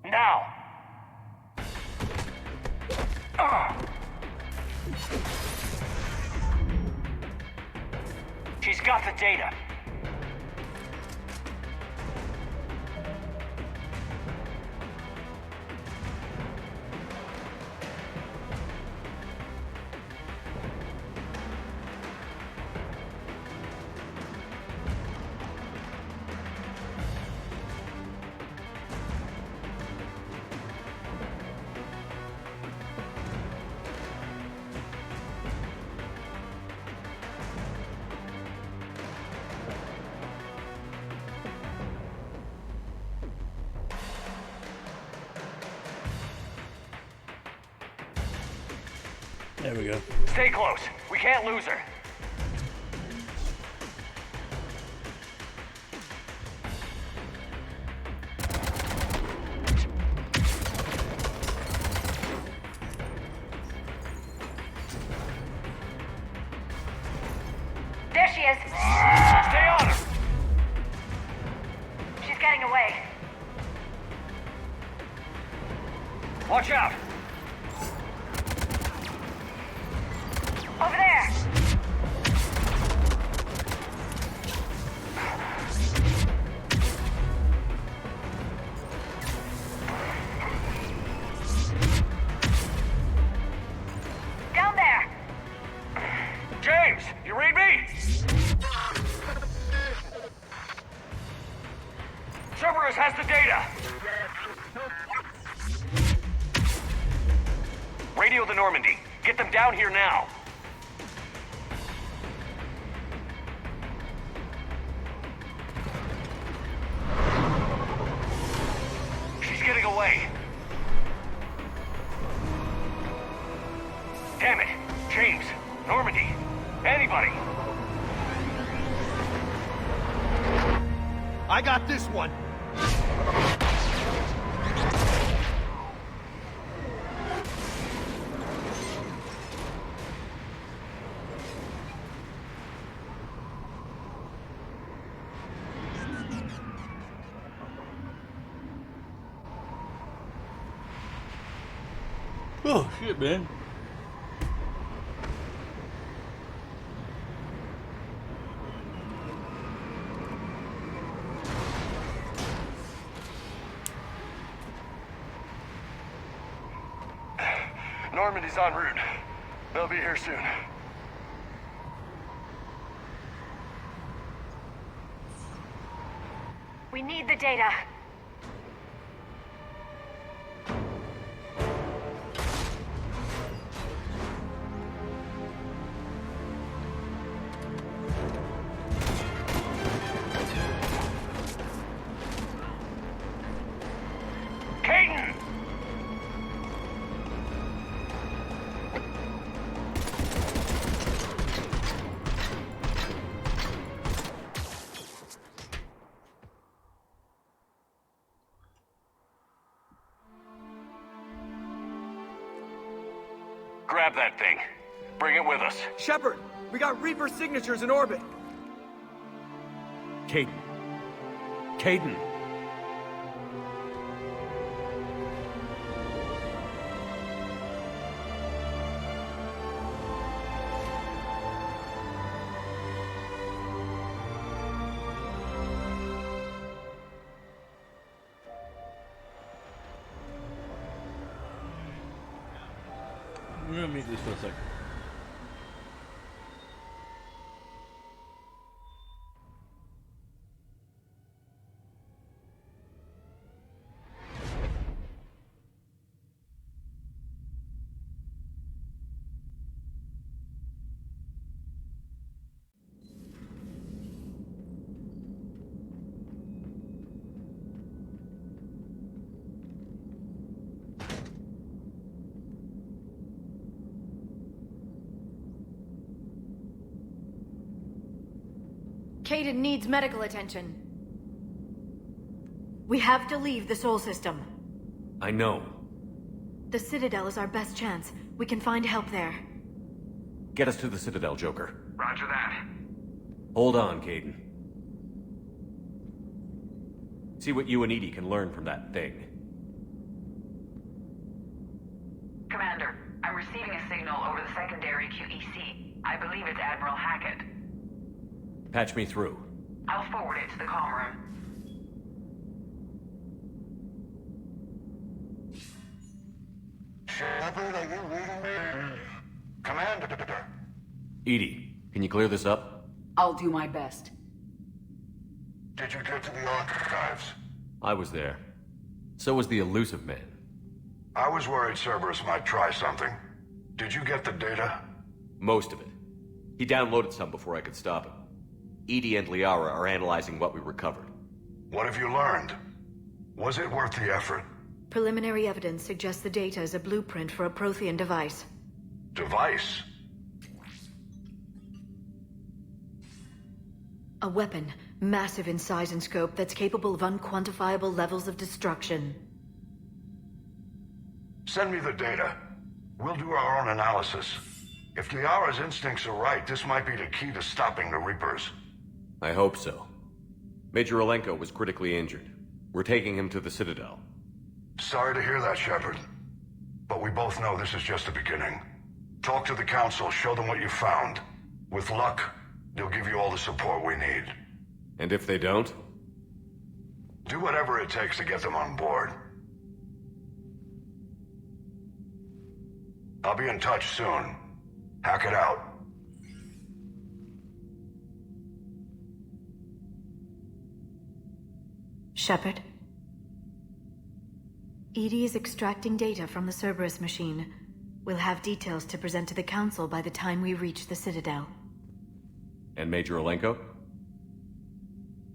Now. She's got the data. There we go. Stay close. We can't lose her. There she is. Stay on her. She's getting away. Watch out. Over there. Down there. James, you read me? Cerberus has the data. Radio the Normandy. Get them down here now. She's getting away. Damn it. James, Normandy, anybody. I got this one. Oh, shit, man. Normandy's en route. They'll be here soon. We need the data. Caden! Grab that thing. Bring it with us. Shepard, we got Reaper signatures in orbit. Kaidan. Kaidan. We're gonna meet this for a second. Kaidan needs medical attention. We have to leave the Sol system. I know. The Citadel is our best chance. We can find help there. Get us to the Citadel, Joker. Roger that. Hold on, Kaidan. See what you and Edie can learn from that thing. Commander, I'm receiving a signal over the secondary QEC. I believe it's Admiral Hackett. Patch me through. I'll forward it to the comm room. Shepard, are you reading me? Commander. Edie, can you clear this up? I'll do my best. Did you get to the archives? I was there. So was the elusive man. I was worried Cerberus might try something. Did you get the data? Most of it. He downloaded some before I could stop him. Edie and Liara are analyzing what we recovered. What have you learned? Was it worth the effort? Preliminary evidence suggests the data is a blueprint for a Prothean device. Device? A weapon, massive in size and scope, that's capable of unquantifiable levels of destruction. Send me the data. We'll do our own analysis. If Liara's instincts are right, this might be the key to stopping the Reapers. I hope so. Major Alenko was critically injured. We're taking him to the Citadel. Sorry to hear that, Shepard. But we both know this is just the beginning. Talk to the Council, show them what you found. With luck, they'll give you all the support we need. And if they don't? Do whatever it takes to get them on board. I'll be in touch soon. Hack it out. Shepard? Edie is extracting data from the Cerberus machine. We'll have details to present to the Council by the time we reach the Citadel. And Major Alenko?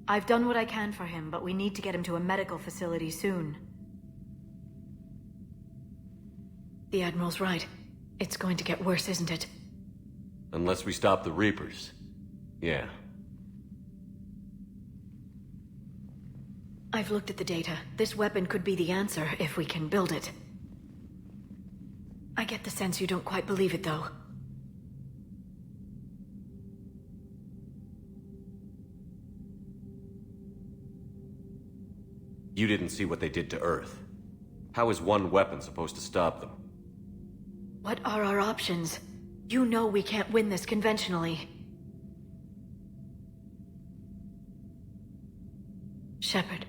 I've done what I can for him, but we need to get him to a medical facility soon. The Admiral's right. It's going to get worse, isn't it? Unless we stop the Reapers. Yeah. I've looked at the data. This weapon could be the answer if we can build it. I get the sense you don't quite believe it, though. You didn't see what they did to Earth. How is one weapon supposed to stop them? What are our options? You know we can't win this conventionally. Shepard.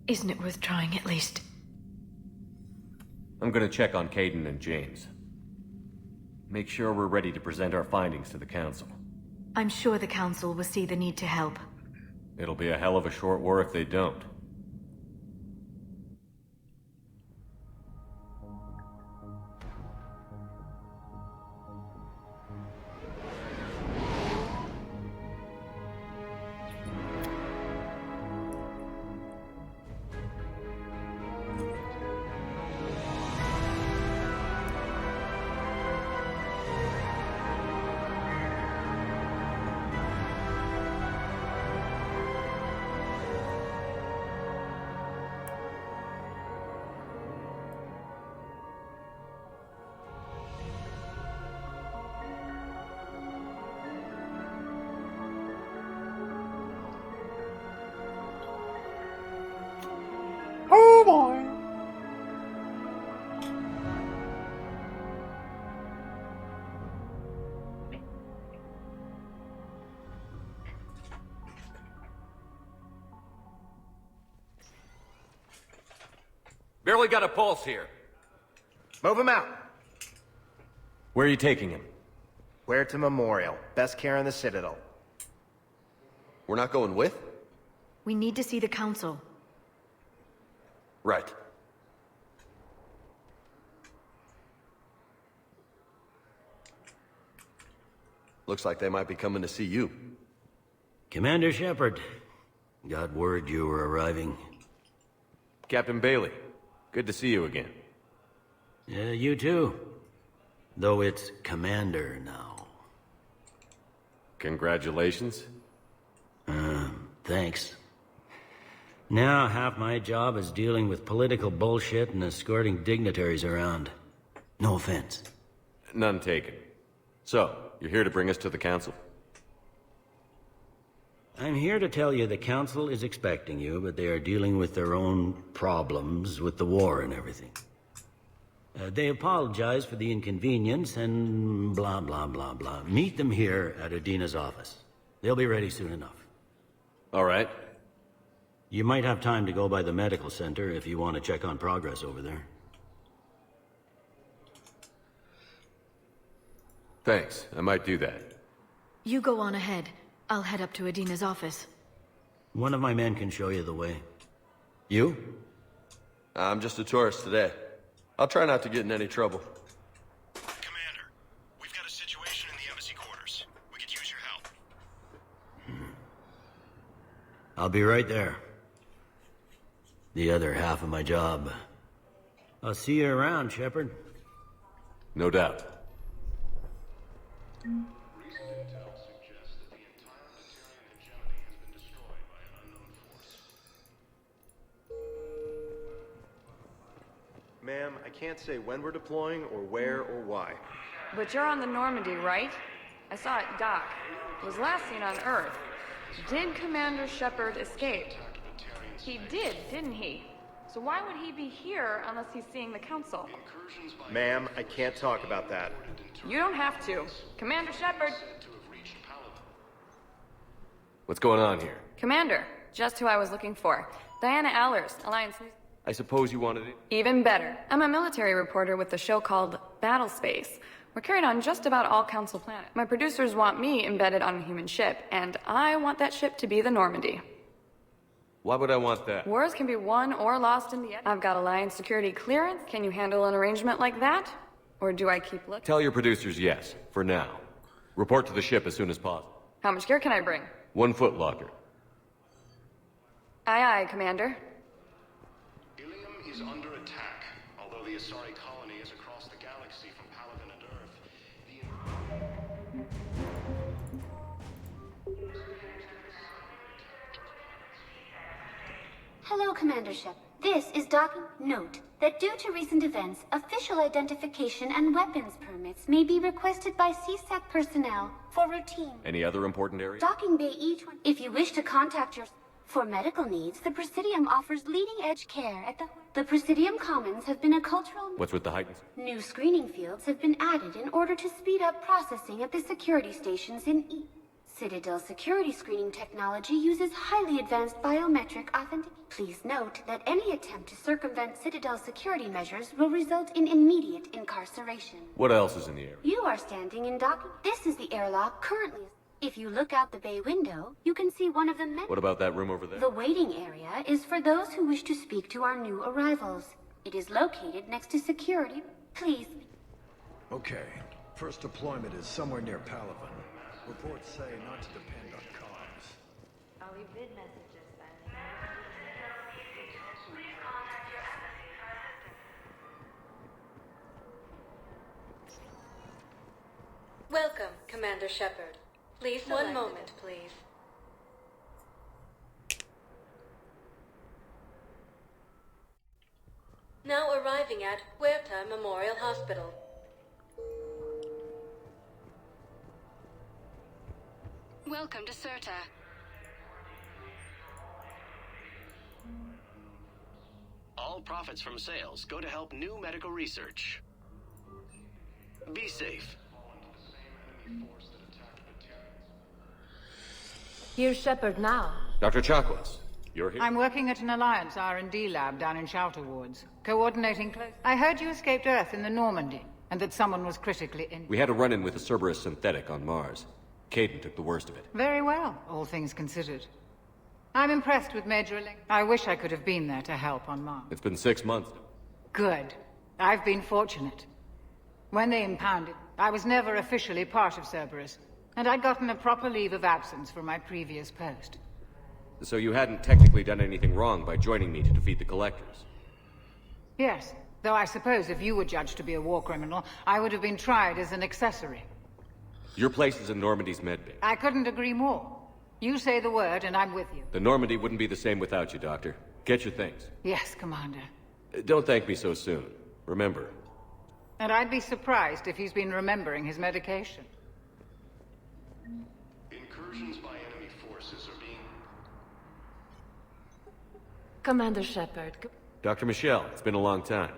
Isn't it worth trying at least? I'm gonna check on Kaidan and James. Make sure we're ready to present our findings to the Council. I'm sure the Council will see the need to help. It'll be a hell of a short war if they don't. Barely got a pulse here. Move him out. Where are you taking him? Where to Memorial. Best care in the Citadel. We're not going with? We need to see the Council. Right. Looks like they might be coming to see you. Commander Shepard. Got word you were arriving. Captain Bailey, good to see you again. Yeah, you too. Though it's Commander now. Congratulations. Thanks. Now half my job is dealing with political bullshit and escorting dignitaries around. No offense. None taken. So, you're here to bring us to the Council? I'm here to tell you the Council is expecting you, but they are dealing with their own problems with the war and everything. They apologize for the inconvenience and blah, blah, blah, blah. Meet them here at Adina's office. They'll be ready soon enough. All right. You might have time to go by the medical center if you want to check on progress over there. Thanks. I might do that. You go on ahead. I'll head up to Adina's office. One of my men can show you the way. You? I'm just a tourist today. I'll try not to get in any trouble. Commander, we've got a situation in the embassy quarters. We could use your help. I'll be right there. The other half of my job. I'll see you around, Shepard. No doubt. Ma'am, I can't say when we're deploying or where or why. But you're on the Normandy, right? I saw it dock. It was last seen on Earth. Did Commander Shepard escape? He did, didn't he? So why would he be here unless he's seeing the Council? Ma'am, I can't talk about that. You don't have to. Commander Shepard! What's going on here? Commander, just who I was looking for. Diana Allers, Alliance News. I suppose you wanted it? Even better. I'm a military reporter with the show called Battle Space. We're carried on just about all Council planets. My producers want me embedded on a human ship, and I want that ship to be the Normandy. Why would I want that? Wars can be won or lost in the end. I've got Alliance security clearance. Can you handle an arrangement like that? Or do I keep looking? Tell your producers yes, for now. Report to the ship as soon as possible. How much gear can I bring? 1 foot locker. Aye, aye, Commander. Ilium is under attack. Although the Asari colony is across the galaxy from Paladin and Earth, Hello, Commander Shep. This is docking. Note that due to recent events, official identification and weapons permits may be requested by CSEC personnel for routine. Any other important areas? Docking bay each one. If you wish to contact your... For medical needs, the Presidium offers leading-edge care at the Presidium Commons have been a cultural... What's with the heightened... New screening fields have been added in order to speed up processing at the security stations in Citadel security screening technology uses highly advanced biometric authentication. Please note that any attempt to circumvent Citadel security measures will result in immediate incarceration. What else is in the area? You are standing in docking. This is the airlock currently. If you look out the bay window, you can see one of the many... What about that room over there? The waiting area is for those who wish to speak to our new arrivals. It is located next to security. Please. Okay. First deployment is somewhere near Palaven. Reports say not to depend on comms. I'll leave bid messages then. Welcome, Commander Shepard. Please select. One moment, please. Now arriving at Huerta Memorial Hospital. Welcome to Serta. All profits from sales go to help new medical research. Be safe. Here's Shepard now. Dr. Chakwas, You're here? I'm working at an Alliance R&D lab down in Shelter Wards, coordinating close. I heard you escaped Earth in the Normandy, and that someone was critically injured. We had a run-in with a Cerberus synthetic on Mars. Caden took the worst of it. Very well, all things considered. I'm impressed with Major Link. I wish I could have been there to help on Mars. It's been 6 months. Good. I've been fortunate. When they impounded, I was never officially part of Cerberus, and I'd gotten a proper leave of absence from my previous post. So you hadn't technically done anything wrong by joining me to defeat the Collectors? Yes, though I suppose if you were judged to be a war criminal, I would have been tried as an accessory. Your place is in Normandy's medbay. I couldn't agree more. You say the word, and I'm with you. The Normandy wouldn't be the same without you, Doctor. Get your things. Yes, Commander. Don't thank me so soon. Remember. And I'd be surprised if he's been remembering his medication. Incursions by enemy forces are being... Commander Shepard. Dr. Michelle, it's been a long time.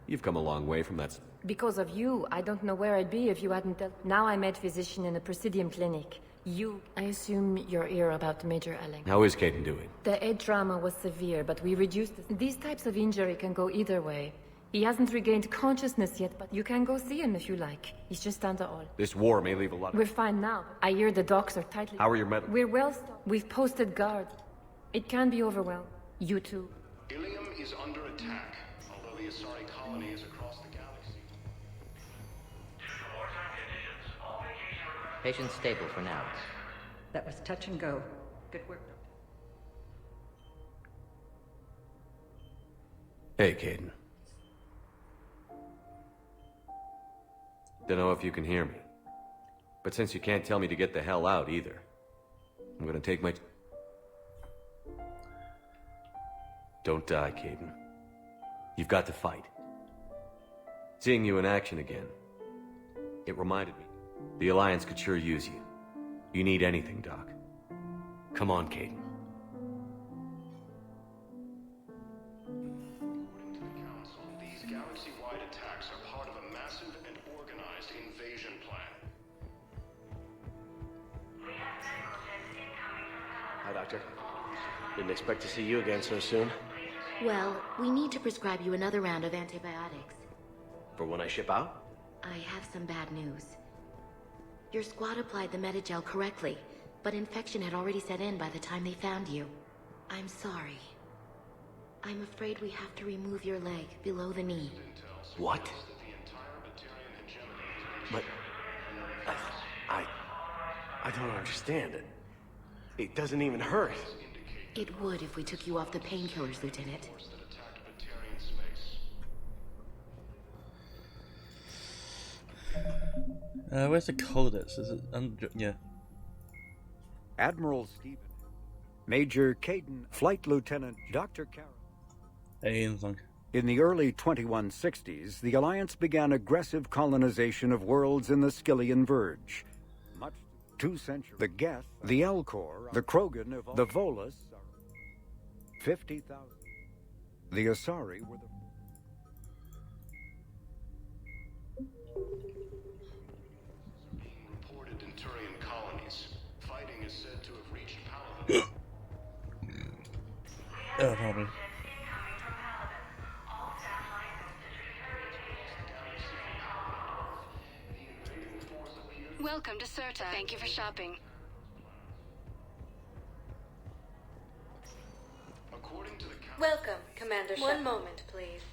You've come a long way from that... Because of you, I don't know where I'd be if you hadn't... Now I'm head physician in a Presidium clinic. I assume you're here about Major Elling. How is Caden doing? The head trauma was severe, but we reduced it. These types of injury can go either way. He hasn't regained consciousness yet, but you can go see him if you like. He's just under all. This war may leave a lot of... We're fine now. I hear the docks are tightly... How are your medical... We're well stocked. We've posted guards. It can be overwhelmed. You too. Ilium is under attack, although the Asari colony is across the galaxy. Patient's stable for now. That was touch and go. Good work. Hey, Caden. Don't know if you can hear me. But since you can't tell me to get the hell out either, I'm gonna take my... Don't die, Caden. You've got to fight. Seeing you in action again, it reminded me. The Alliance could sure use you. You need anything, Doc. Come on, Caden. According to the Council, these galaxy-wide attacks are part of a massive and organized invasion plan. Hi, Doctor. Didn't expect to see you again so soon. Well, we need to prescribe you another round of antibiotics. For when I ship out? I have some bad news. Your squad applied the Metagel correctly, but infection had already set in by the time they found you. I'm sorry. I'm afraid we have to remove your leg below the knee. What? But... I don't understand it. It doesn't even hurt. It would if we took you off the painkillers, Lieutenant. Where's the codex? Is it under... Yeah. Admiral Stephen. Major Caden. Flight Lieutenant Dr. Karen. Hey, anything. In the early 2160s, the Alliance began aggressive colonization of worlds in the Skyllian Verge. Much 2 centuries. The Geth, the Elcor, the Krogan, the Volus, 50,000. The Asari were the... Reported in Turian colonies. Fighting is said to have reached Paladin. Oh, probably. Welcome to Serta. Thank you for shopping. According to the Welcome, Commander Shepard. One moment, please.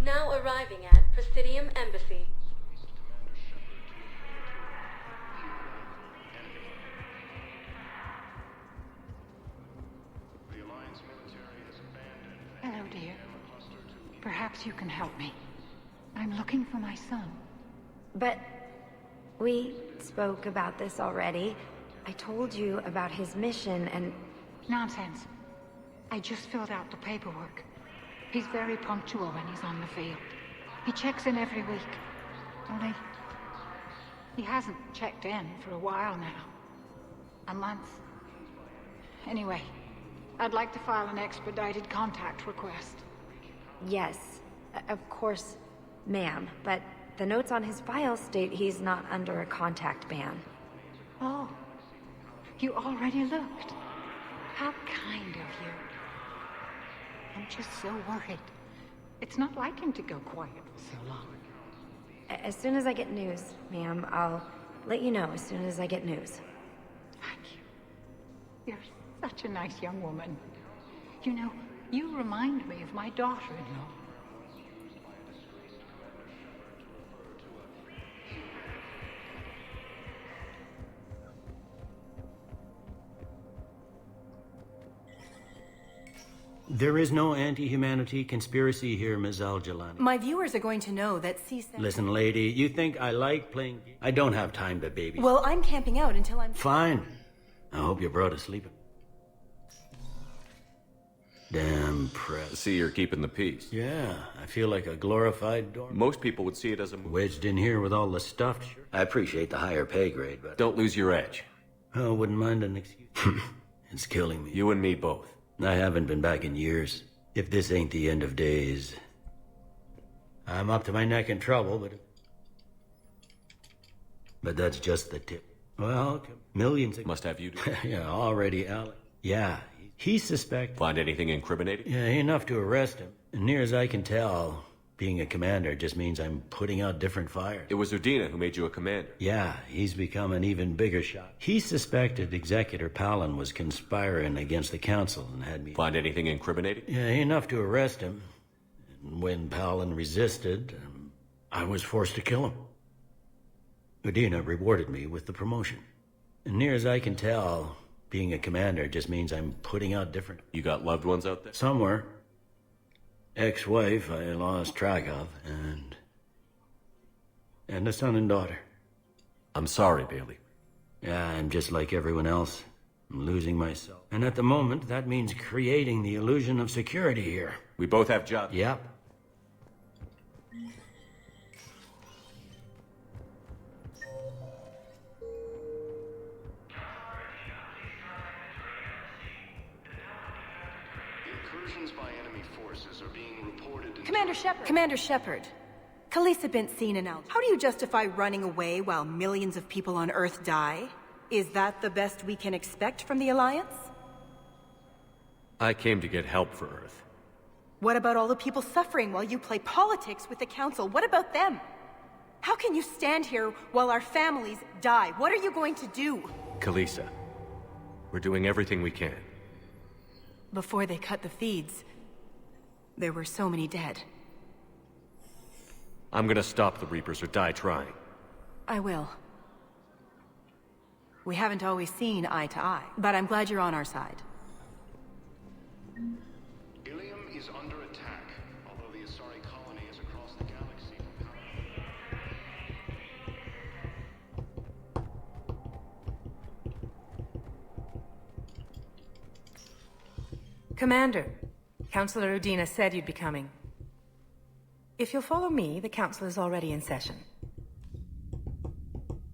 Now arriving at Presidium Embassy. The Alliance military has abandoned... Hello, dear. Perhaps you can help me. I'm looking for my son. But we spoke about this already. I told you about his mission and... Nonsense. I just filled out the paperwork. He's very punctual when he's on the field. He checks in every week. Only... he hasn't checked in for a while now. A month. Anyway, I'd like to file an expedited contact request. Yes, of course, ma'am. But the notes on his file state he's not under a contact ban. Oh, you already looked. How kind of you. I'm just so worried. It's not like him to go quiet for so long. As soon as I get news, ma'am, I'll let you know as soon as I get news. Thank you. You're such a nice young woman. You know, you remind me of my daughter-in-law. There is no anti-humanity conspiracy here, Ms. Al-Jalani. My viewers are going to know that C-Section... Listen, lady, you think I like playing... I don't have time to baby... Well, I'm camping out until I'm... Fine. I hope you brought us sleeping. Damn press. See, you're keeping the peace. Yeah, I feel like a glorified dorm. Most people would see it as a... Wedged in here with all the stuff. I appreciate the higher pay grade, but... Don't lose your edge. Oh, wouldn't mind an excuse. It's killing me. You and me both. I haven't been back in years. If this ain't the end of days... I'm up to my neck in trouble, but that's just the tip. Well, millions of... Must have you do. Yeah, already, Alec. Yeah, he's suspected. Find anything incriminating? Yeah, enough to arrest him. And near as I can tell, being a commander just means I'm putting out different fires. It was Udina who made you a commander. Yeah, he's become an even bigger shot. He suspected Executor Palin was conspiring against the Council and had me... Find anything incriminating? Yeah, enough to arrest him. And when Palin resisted, I was forced to kill him. Udina rewarded me with the promotion. And near as I can tell, being a commander just means I'm putting out different... You got loved ones out there? Somewhere. Ex-wife I lost track of, and a son and daughter. I'm sorry, Bailey. Yeah, I'm just like everyone else. I'm losing myself. And at the moment, that means creating the illusion of security here. We both have jobs. Yep. Incursions by enemy forces are being reported in... Commander Shepard. Khaleesa bint Sina now. How do you justify running away while millions of people on Earth die? Is that the best we can expect from the Alliance? I came to get help for Earth. What about all the people suffering while you play politics with the Council? What about them? How can you stand here while our families die? What are you going to do? Khaleesa, we're doing everything we can. Before they cut the feeds, there were so many dead. I'm gonna stop the Reapers or die trying. I will. We haven't always seen eye to eye, but I'm glad you're on our side. Ilium is under attack, although the Asari colony is across the galaxy. Commander, Councilor Udina said you'd be coming. If you'll follow me, the Council is already in session.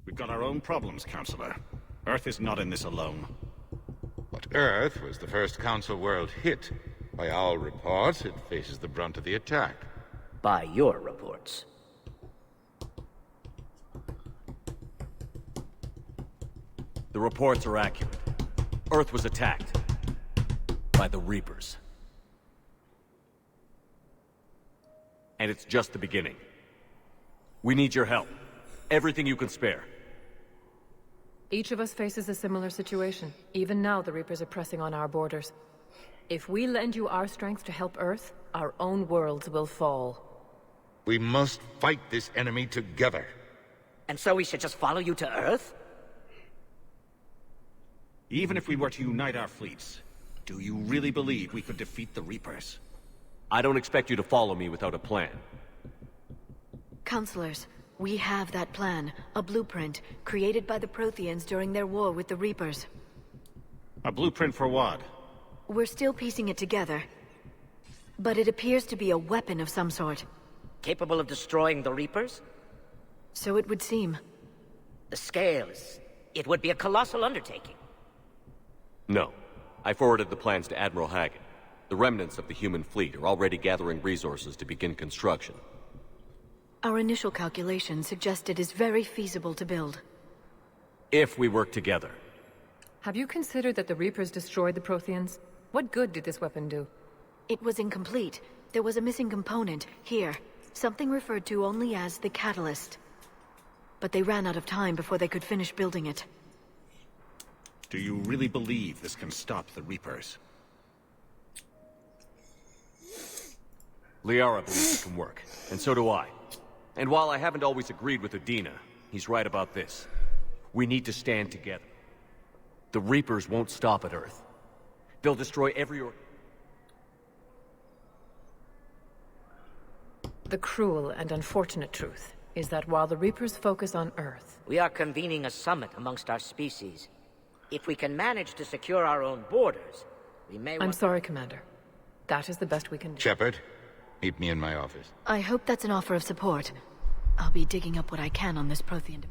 We've got our own problems, Councilor. Earth is not in this alone. But Earth was the first Council world hit. By all reports, it faces the brunt of the attack. By your reports. The reports are accurate. Earth was attacked. By the Reapers. And it's just the beginning. We need your help. Everything you can spare. Each of us faces a similar situation. Even now, the Reapers are pressing on our borders. If we lend you our strength to help Earth, our own worlds will fall. We must fight this enemy together. And so we should just follow you to Earth? Even if we were to unite our fleets, do you really believe we could defeat the Reapers? I don't expect you to follow me without a plan. Counselors, we have that plan. A blueprint, created by the Protheans during their war with the Reapers. A blueprint for what? We're still piecing it together. But it appears to be a weapon of some sort. Capable of destroying the Reapers? So it would seem. The scale is... it would be a colossal undertaking. No. I forwarded the plans to Admiral Haggett. The remnants of the human fleet are already gathering resources to begin construction. Our initial calculations suggest it is very feasible to build. If we work together. Have you considered that the Reapers destroyed the Protheans? What good did this weapon do? It was incomplete. There was a missing component, here. Something referred to only as the Catalyst. But they ran out of time before they could finish building it. Do you really believe this can stop the Reapers? Liara believes it can work, and so do I. And while I haven't always agreed with Udina, he's right about this. We need to stand together. The Reapers won't stop at Earth. They'll destroy every The cruel and unfortunate truth is that while the Reapers focus on Earth... We are convening a summit amongst our species. If we can manage to secure our own borders, we may... I'm sorry, Commander. That is the best we can do. Shepard, meet me in my office. I hope that's an offer of support. I'll be digging up what I can on this Prothean...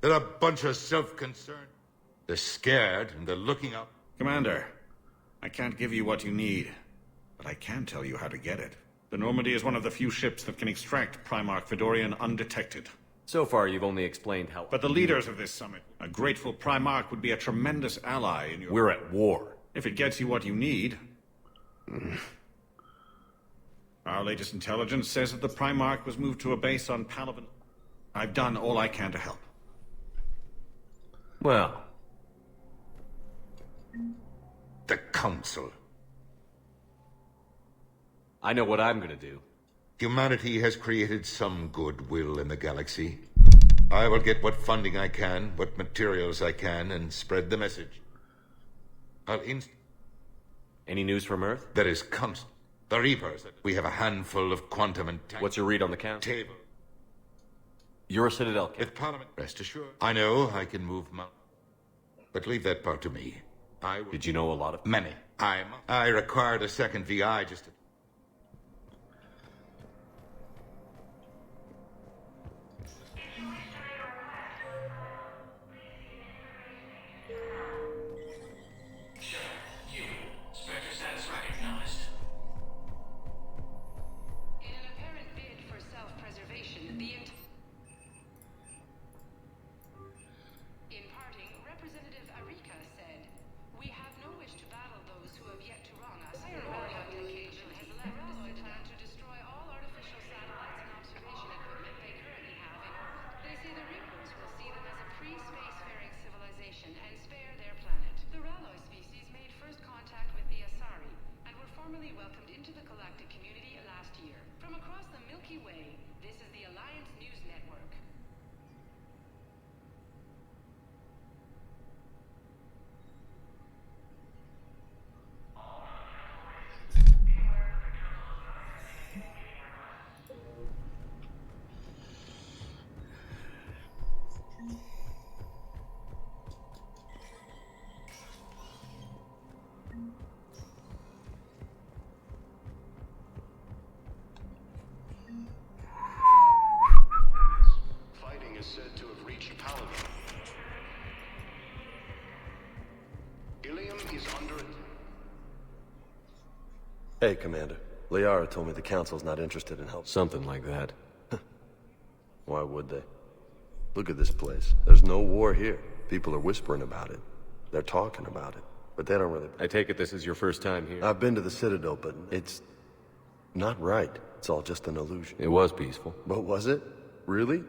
They're a bunch of self-concerned. They're scared, and they're looking up. Commander, I can't give you what you need, but I can tell you how to get it. The Normandy is one of the few ships that can extract Primarch Fedorian undetected. So far, you've only explained how... But the leaders of this summit, a grateful Primarch would be a tremendous ally in your... We're at war. If it gets you what you need. Our latest intelligence says that the Primarch was moved to a base on Palaven. I've done all I can to help. Well... The Council. I know what I'm gonna do. Humanity has created some goodwill in the galaxy. I will get what funding I can, what materials I can, and spread the message. Any news from Earth? There is constant. The Reapers. We have a handful of quantum and... What's your read on the count? Table. You're a Citadel. With Parliament, rest assured. I know I can move mountains. But leave that part to me. I will... Did you know a lot of... Many. I required a second VI just to... Hey, Commander. Liara told me the Council's not interested in help. Something like that. Why would they? Look at this place. There's no war here. People are whispering about it. They're talking about it. But they don't really... I take it this is your first time here? I've been to the Citadel, but it's... not right. It's all just an illusion. It was peaceful. But was it? Really?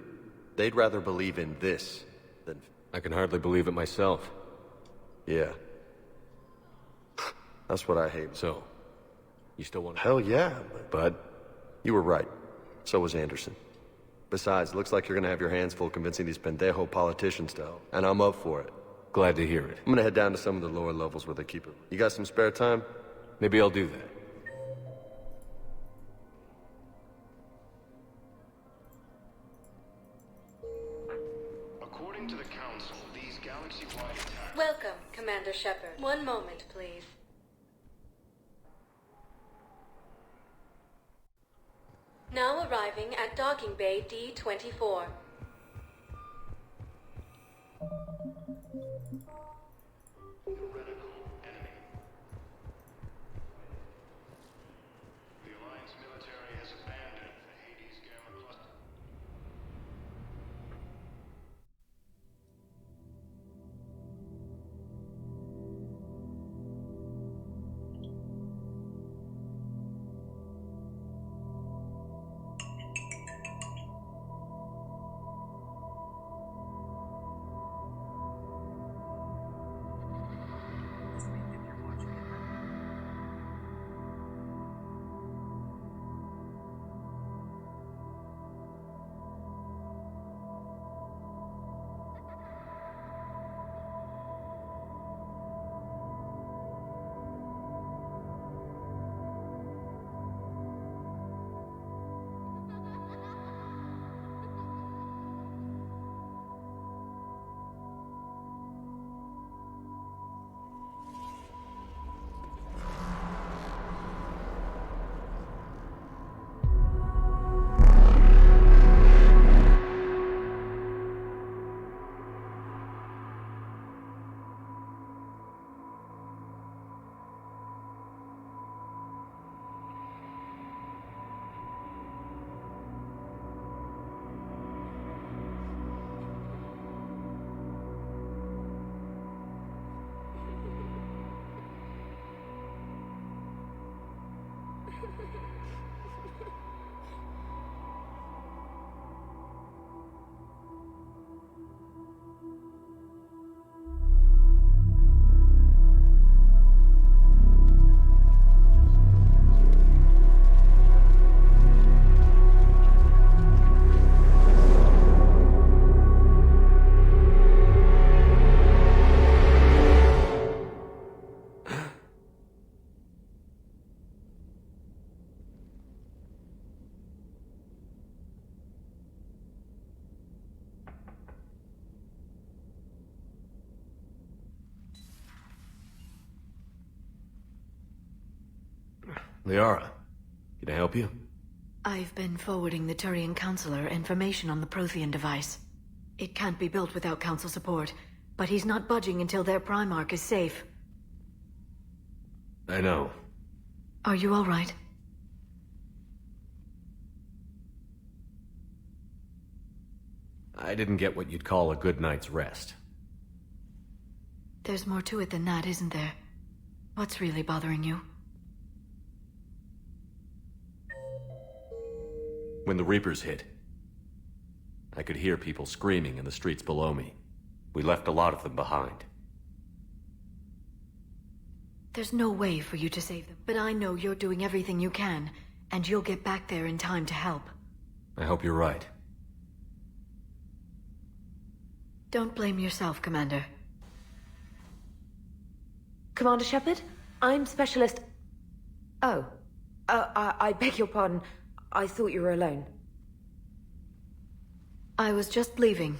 They'd rather believe in this than... I can hardly believe it myself. Yeah. That's what I hate. So, you still want to... Hell yeah, but you were right. So was Anderson. Besides, looks like you're gonna have your hands full convincing these pendejo politicians to help. And I'm up for it. Glad to hear it. I'm gonna head down to some of the lower levels where they keep it. You got some spare time? Maybe I'll do that. According to the Council, these galaxy-wide attacks... Welcome, Commander Shepard. One moment, please. Now arriving at Docking Bay D-24. The Alliance Liara, can I help you? I've been forwarding the Turian Counselor information on the Prothean device. It can't be built without Council support, but he's not budging until their Primarch is safe. I know. Are you all right? I didn't get what you'd call a good night's rest. There's more to it than that, isn't there? What's really bothering you? When the Reapers hit, I could hear people screaming in the streets below me. We left a lot of them behind. There's no way for you to save them, but I know you're doing everything you can, and you'll get back there in time to help. I hope you're right. Don't blame yourself, Commander. Commander Shepard, I'm Specialist... Oh. I beg your pardon. I thought you were alone. I was just leaving.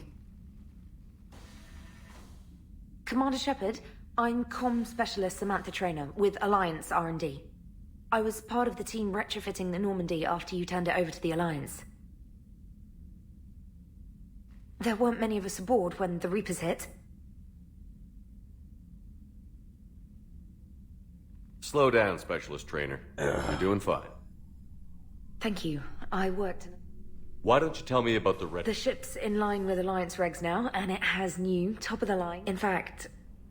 Commander Shepard, I'm Comm Specialist Samantha Traynor with Alliance R&D. I was part of the team retrofitting the Normandy after you turned it over to the Alliance. There weren't many of us aboard when the Reapers hit. Slow down, Specialist Trainer. You're doing fine. Thank you. I worked in... Why don't you tell me about the The ship's in line with Alliance regs now, and it has new, top-of-the-line... In fact,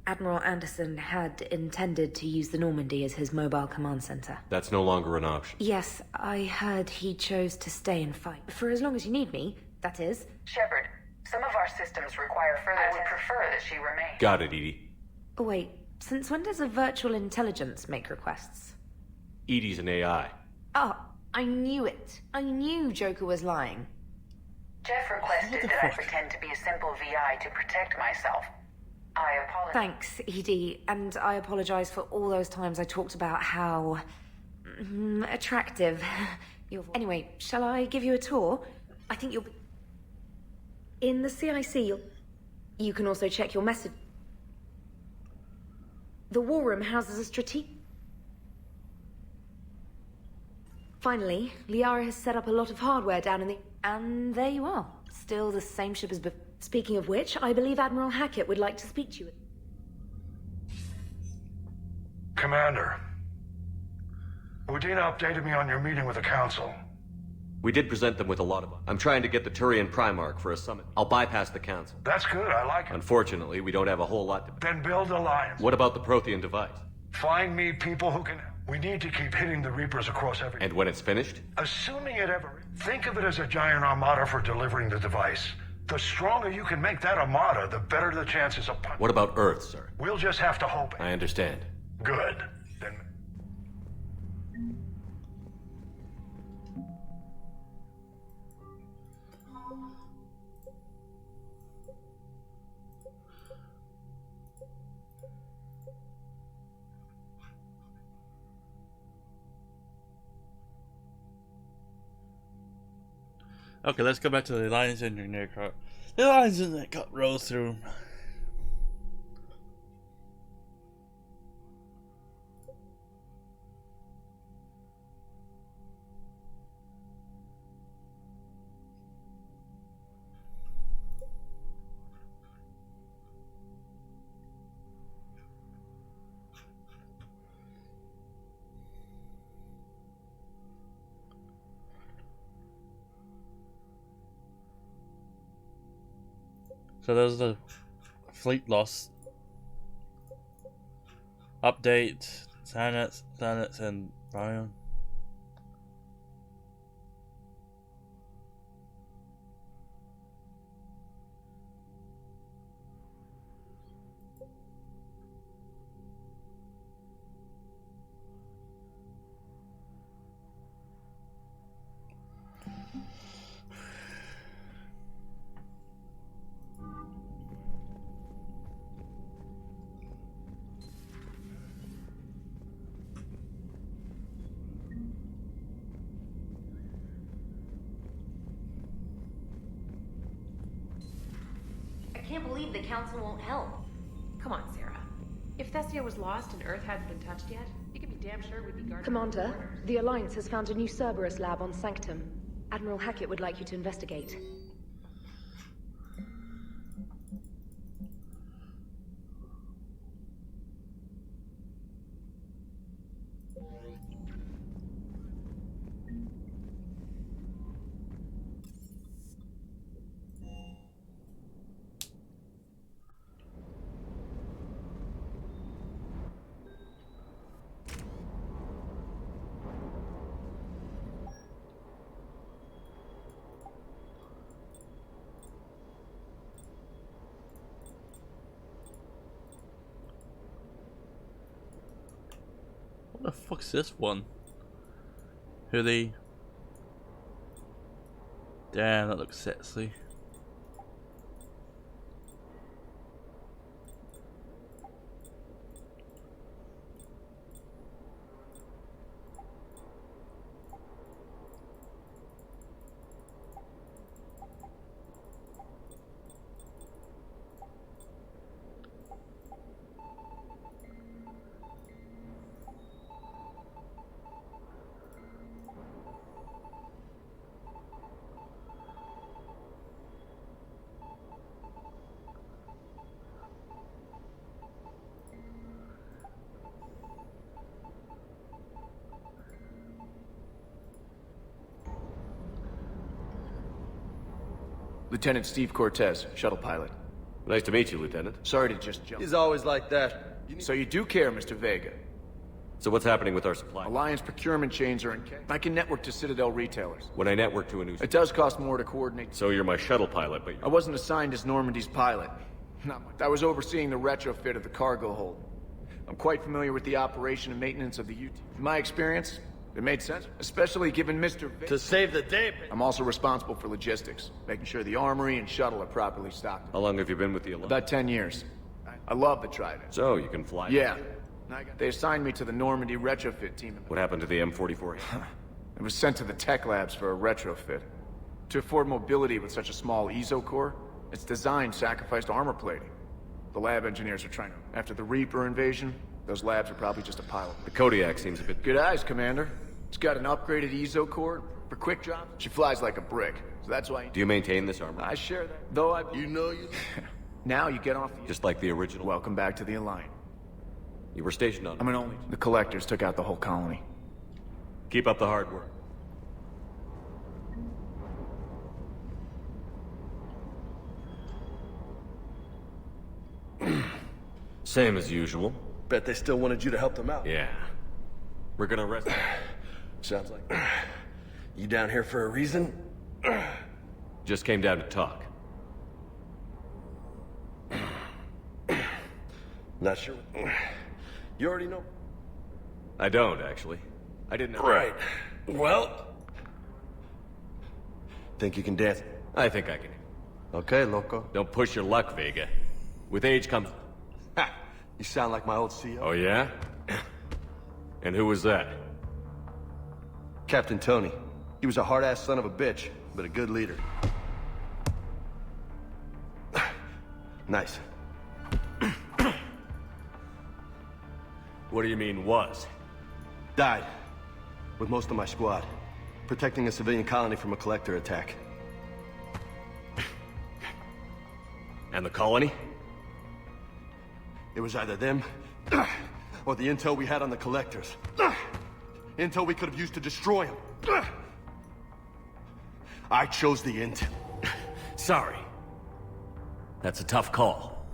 Admiral Anderson had intended to use the Normandy as his mobile command center. That's no longer an option. Yes, I heard he chose to stay and fight. For as long as you need me, that is. Shepard, some of our systems require further... I would prefer that she remain. Got it, Edie. Oh, wait. Since when does a virtual intelligence make requests? Edie's an AI. Oh, I knew it. I knew Joker was lying. Jeff requested that I pretend to be a simple VI to protect myself. I apologize. Thanks, Edie, and I apologize for all those times I talked about how... attractive your voice. Anyway, shall I give you a tour? I think you'll be... In the CIC, you can also check your message. The War Room houses a strategic... Finally, Liara has set up a lot of hardware down in the... And there you are. Still the same ship as before. Speaking of which, I believe Admiral Hackett would like to speak to you. Commander, Udina updated me on your meeting with the Council. We did present them with a lot of... I'm trying to get the Turian Primarch for a summit. I'll bypass the Council. That's good, I like it. Unfortunately, we don't have a whole lot to... Then build alliance. What about the Prothean device? Find me people who can... We need to keep hitting the Reapers across every... And when it's finished? Assuming it ever... Think of it as a giant armada for delivering the device. The stronger you can make that armada, the better the chances of... What about Earth, sir? We'll just have to hope... I understand. Good. Then... Okay, let's go back to the Alliance Engineer cut. The Alliance Engineer cut rolls through. So there's the fleet loss update, Sanets and Brian. can't believe the Council won't help. Come on, Sarah. If Thessia was lost and Earth hadn't been touched yet, you can be damn sure we'd be guarding Commander, the borders. the Alliance has found a new Cerberus lab on Sanctum. Admiral Hackett would like you to investigate. What the fuck's this one? Who are they? Damn, that looks sexy. Lieutenant Steve Cortez, shuttle pilot. Nice to meet you, Lieutenant. Sorry to just jump. He's always like that. So you do care, Mr. Vega. So what's happening with our supply? Alliance procurement chains are in chaos. I can network to Citadel retailers. When I network to a new... It does cost more to coordinate. So you're my shuttle pilot, but... I wasn't assigned as Normandy's pilot. Not much. I was overseeing the retrofit of the cargo hold. I'm quite familiar with the operation and maintenance of the UT. In my experience, it made sense, especially given Mr. Vega. To save the day. I'm also responsible for logistics, making sure the armory and shuttle are properly stocked. How long have you been with the Alliance? About 10 years. I love the Trident. So, you can fly? Yeah. They assigned me to the Normandy retrofit team. What happened to the M44? It was sent to the tech labs for a retrofit. To afford mobility with such a small ESO core, its design sacrificed armor plating. The lab engineers are trying to... After the Reaper invasion, those labs are probably just a pile of... The Kodiak seems a bit... Good eyes, Commander. It's got an upgraded ESO core for quick drop. She flies like a brick, so that's why... Do you maintain this armor? I share that. Though I... You know you... Now you get off the... Just like the original? Welcome back to the Alliance. You were stationed on... I'm an only... The Collectors took out the whole colony. Keep up the hard work. Same as usual. Bet they still wanted you to help them out. Yeah. We're gonna rest. Sounds like... You down here for a reason? Just came down to talk. Not sure. You already know? I don't, actually. I didn't know. Right. Well... Think you can dance? I think I can. Okay, loco. Don't push your luck, Vega. With age comes... Ha! You sound like my old CEO. Oh, yeah? And who was that? Captain Tony. He was a hard-ass son of a bitch, but a good leader. Nice. What do you mean, was? Died. With most of my squad. Protecting a civilian colony from a collector attack. And the colony? It was either them, or the intel we had on the collectors. Intel we could have used to destroy them. I chose the intel. Sorry. That's a tough call.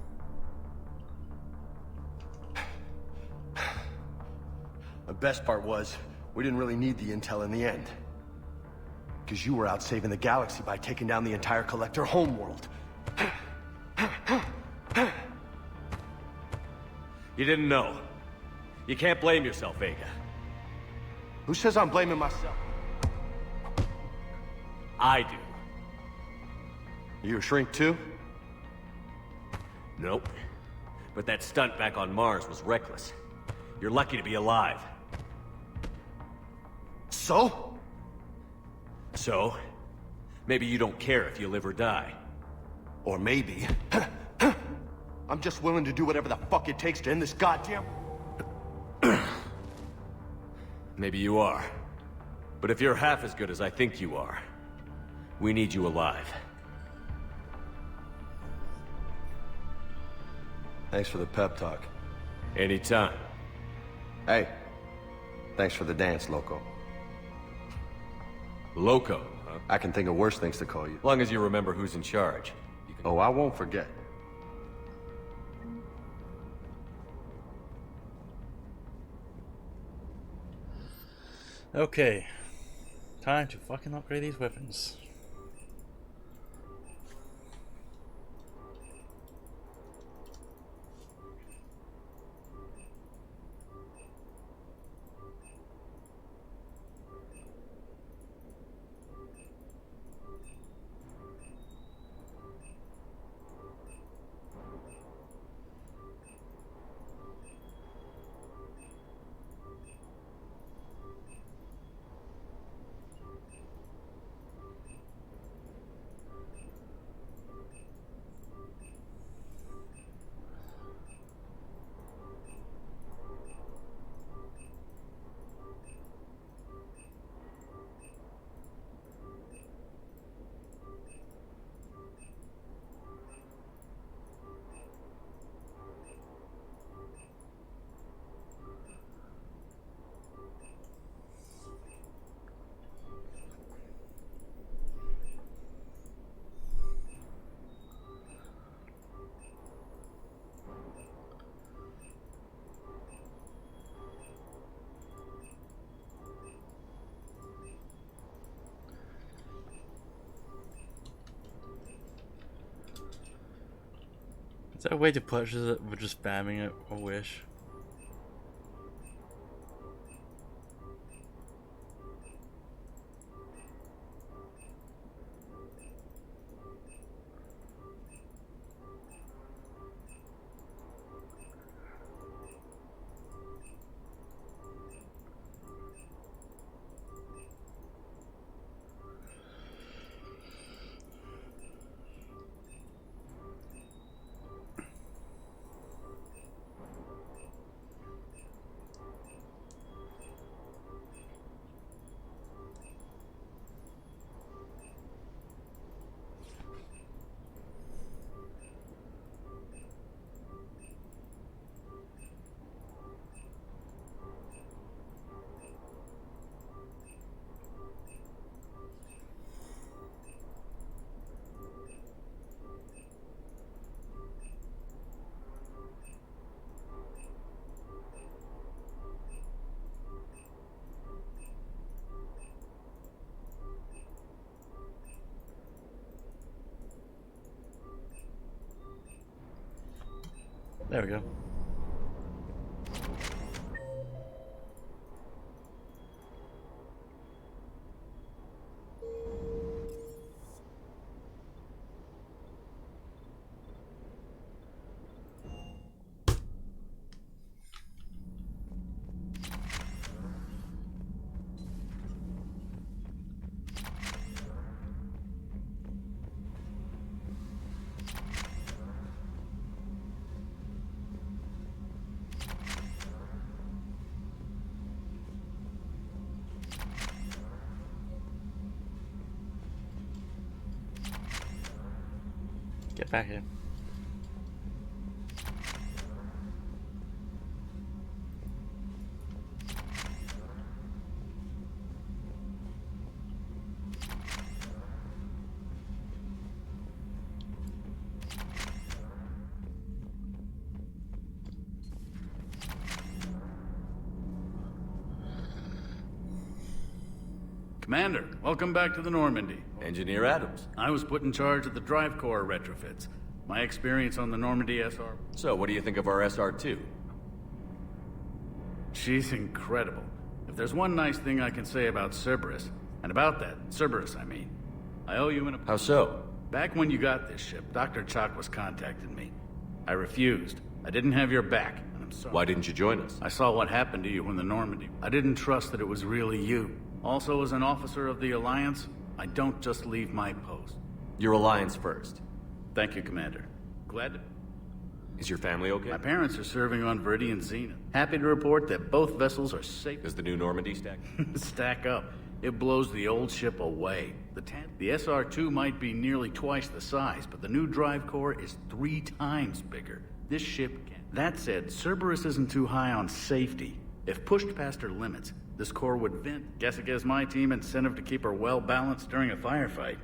The best part was, we didn't really need the intel in the end. Because you were out saving the galaxy by taking down the entire collector homeworld. You didn't know. You can't blame yourself, Vega. Who says I'm blaming myself? I do. You a shrink too? Nope. But that stunt back on Mars was reckless. You're lucky to be alive. So? So? Maybe you don't care if you live or die. Or maybe... I'm just willing to do whatever the fuck it takes to end this goddamn... Maybe you are. But if you're half as good as I think you are, we need you alive. Thanks for the pep talk. Anytime. Hey, thanks for the dance, Loco. Loco, huh? I can think of worse things to call you. As long as you remember who's in charge. Oh, I won't forget. Okay. Time to fucking upgrade these weapons. Is there a way to purchase it with just spamming it a wish? There we go. Get back here. Commander, welcome back to the Normandy. Engineer Adams. I was put in charge of the drive core retrofits. My experience on the Normandy SR... So, what do you think of our SR2? She's incredible. If there's one nice thing I can say about Cerberus, and about that, Cerberus, I mean, I owe you an... How so? Back when you got this ship, Dr. Chalk was contacting me. I refused. I didn't have your back, and I'm sorry. Why didn't you join us? I saw what happened to you in the Normandy. I didn't trust that it was really you. Also, as an officer of the Alliance, I don't just leave my post. Your Alliance first. Thank you, Commander. Glad to... Is your family okay? My parents are serving on Viridian Zenith. Happy to report that both vessels are safe. Does the new Normandy stack? Stack up. It blows the old ship away. The SR-2 might be nearly twice the size, but the new drive core is 3 times bigger. This ship can. That said, Cerberus isn't too high on safety. If pushed past her limits, this core would vent. Guess it gives my team incentive to keep her well-balanced during a firefight.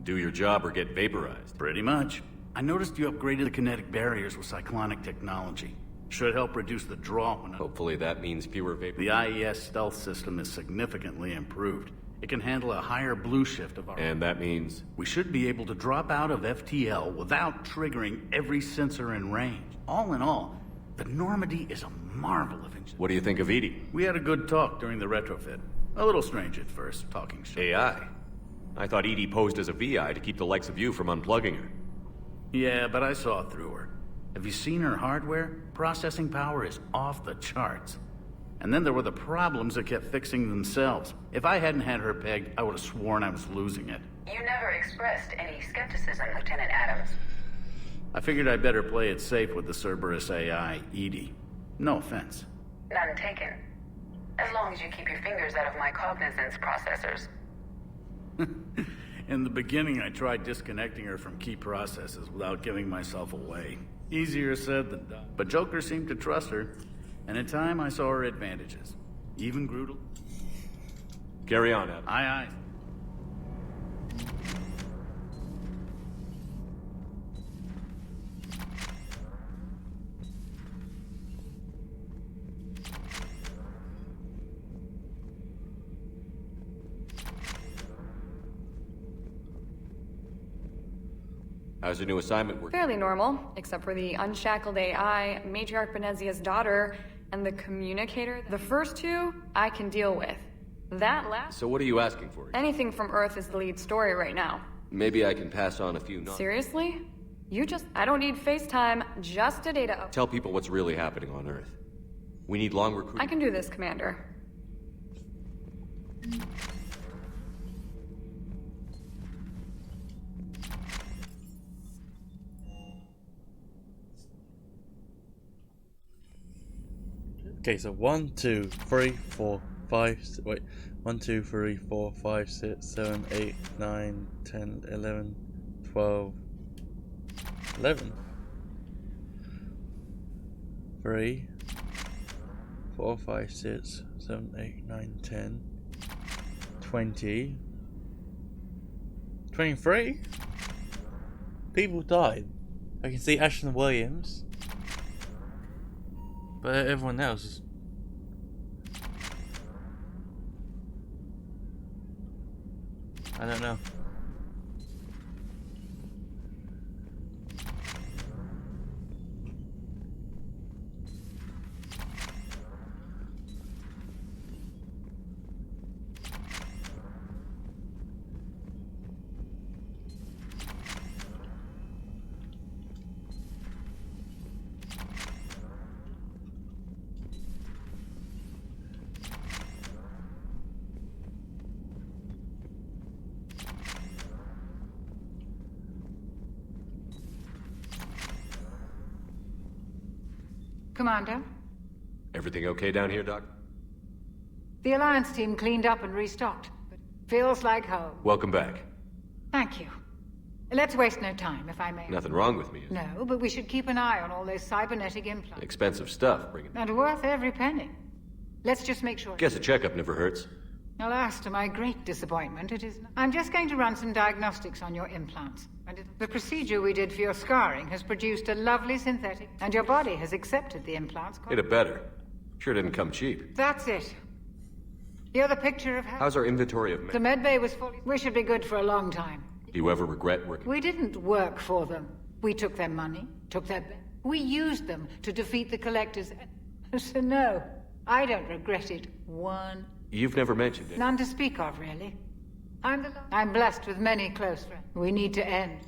Do your job or get vaporized. Pretty much. I noticed you upgraded the kinetic barriers with cyclonic technology. Should help reduce the draw when... Hopefully that means fewer vapor... The IES stealth system is significantly improved. It can handle a higher blue shift of our... And that means? We should be able to drop out of FTL without triggering every sensor in range. All in all, the Normandy is a marvel of engineering. What do you think of Edie? We had a good talk during the retrofit. A little strange at first, talking shit. AI? I thought Edie posed as a VI to keep the likes of you from unplugging her. Yeah, but I saw through her. Have you seen her hardware? Processing power is off the charts. And then there were the problems that kept fixing themselves. If I hadn't had her pegged, I would have sworn I was losing it. You never expressed any skepticism, Lieutenant Adams. I figured I'd better play it safe with the Cerberus AI, Edie. No offense. None taken. As long as you keep your fingers out of my cognizance processors. In the beginning, I tried disconnecting her from key processes without giving myself away. Easier said than done. But Joker seemed to trust her, and in time I saw her advantages. Even grew to... Carry on, Adam. Aye, aye. How's your new assignment working? Fairly normal, except for the unshackled AI, Matriarch Benezia's daughter, and the communicator. The first two, I can deal with. That last... So what are you asking for? Anything from Earth is the lead story right now. Maybe I can pass on a few... Seriously? I don't need FaceTime, just a data update. Tell people what's really happening on Earth. We need long recruitment. I can do this, Commander. Okay, so 1, 2, 3, 4, 5, wait, 1, 2, 3, 4, 5, 6, 7, 8, 9, 10, 11, 12, 11. 3, 4, 5, 6, 7, 8, 9, 10, 20, 23? People died. I can see Ashton Williams. But everyone else is... I don't know. Commander? Everything okay down here, Doc? The Alliance team cleaned up and restocked, but feels like home. Welcome back. Thank you. Let's waste no time, if I may. Nothing wrong with me. No, but we should keep an eye on all those cybernetic implants. Expensive stuff, bring it. And worth every penny. Let's just make sure... Guess a checkup never hurts. Alas, to my great disappointment, it is not. I'm just going to run some diagnostics on your implants. And the procedure we did for your scarring has produced a lovely synthetic, and your body has accepted the implants. Made it better. Sure didn't come cheap. That's it. You're the picture of how... How's our inventory of... The medbay was fully... We should be good for a long time. Do you ever regret working? We didn't work for them. We took their money, took their... We used them to defeat the Collectors. So no, I don't regret it one. You've never mentioned it. None to speak of, really. I'm blessed with many close friends. We need to end.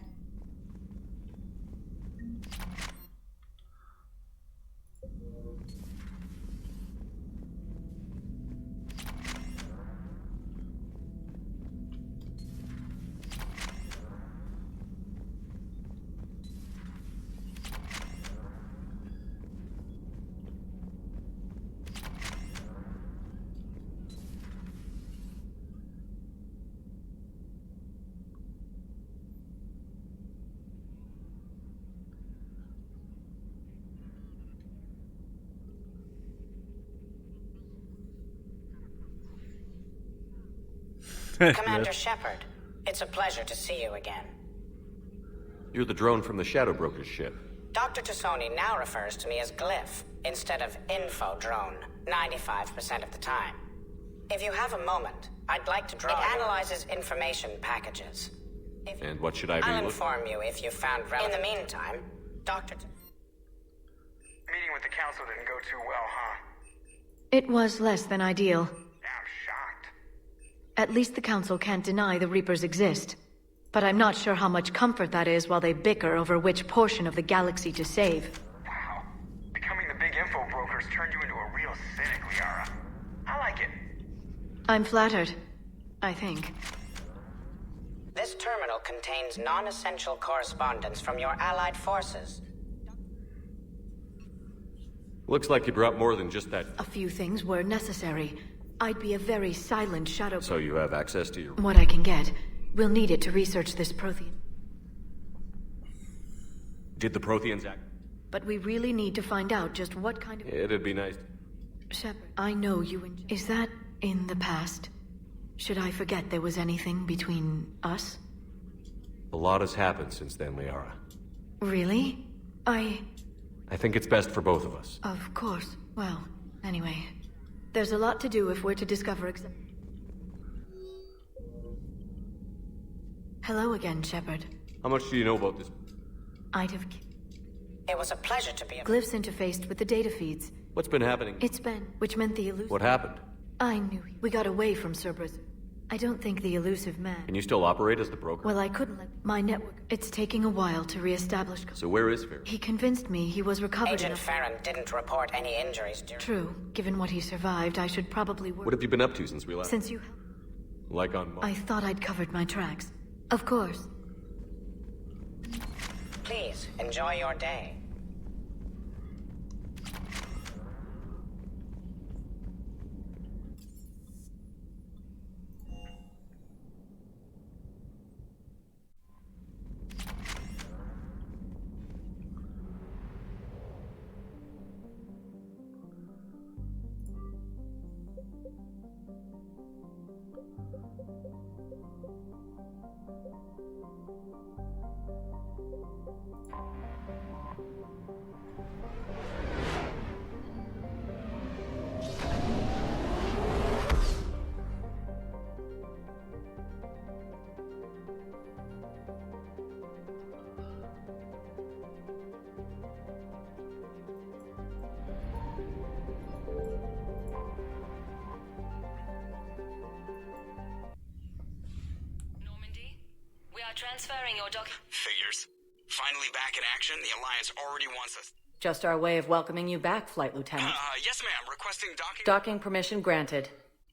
Commander Shepard, it's a pleasure to see you again. You're the drone from the Shadow Broker's ship. Dr. Tassoni now refers to me as Glyph instead of Info Drone, 95% of the time. If you have a moment, I'd like to draw. It analyzes information packages. And what should I be I'll looking? inform you if you found relevant. In the meantime, Dr. Meeting with the council didn't go too well, huh? It was less than ideal. I'm shocked. At least the council can't deny the Reapers exist. But I'm not sure how much comfort that is while they bicker over which portion of the galaxy to save. Wow. Becoming the big info brokers turned you into a real cynic, Liara. I like it. I'm flattered. I think. This terminal contains non-essential correspondence from your allied forces. Looks like you brought more than just that. A few things were necessary. I'd be a very silent shadow. So you have access to your... What I can get. We'll need it to research this Prothean. Did the Protheans act? But we really need to find out just what kind of... It'd be nice. Shepard, I know you and... Is that in the past? Should I forget there was anything between us? A lot has happened since then, Liara. Really? I think it's best for both of us. Of course. Well, anyway. There's a lot to do if we're to discover Hello again, Shepard. How much do you know about this? I'd have... It was a pleasure to be... Glyphs interfaced with the data feeds. What's been happening? It's been, which meant the elusive... What happened? I knew we got away from Cerberus. I don't think the elusive man... Can you still operate as the broker? Well, I couldn't let... My network... It's taking a while to reestablish... So where is Farron? He convinced me he was recovered Agent Farron didn't report any injuries during... True. Given what he survived, I should probably work... What have you been up to since we left? Since you... Like on Mars? I thought I'd covered my tracks. Of course. Please, enjoy your day. Transferring your doc... Figures. Finally back in action, the Alliance already wants us. Just our way of welcoming you back, Flight Lieutenant. Yes, ma'am. Requesting docking... Docking permission granted.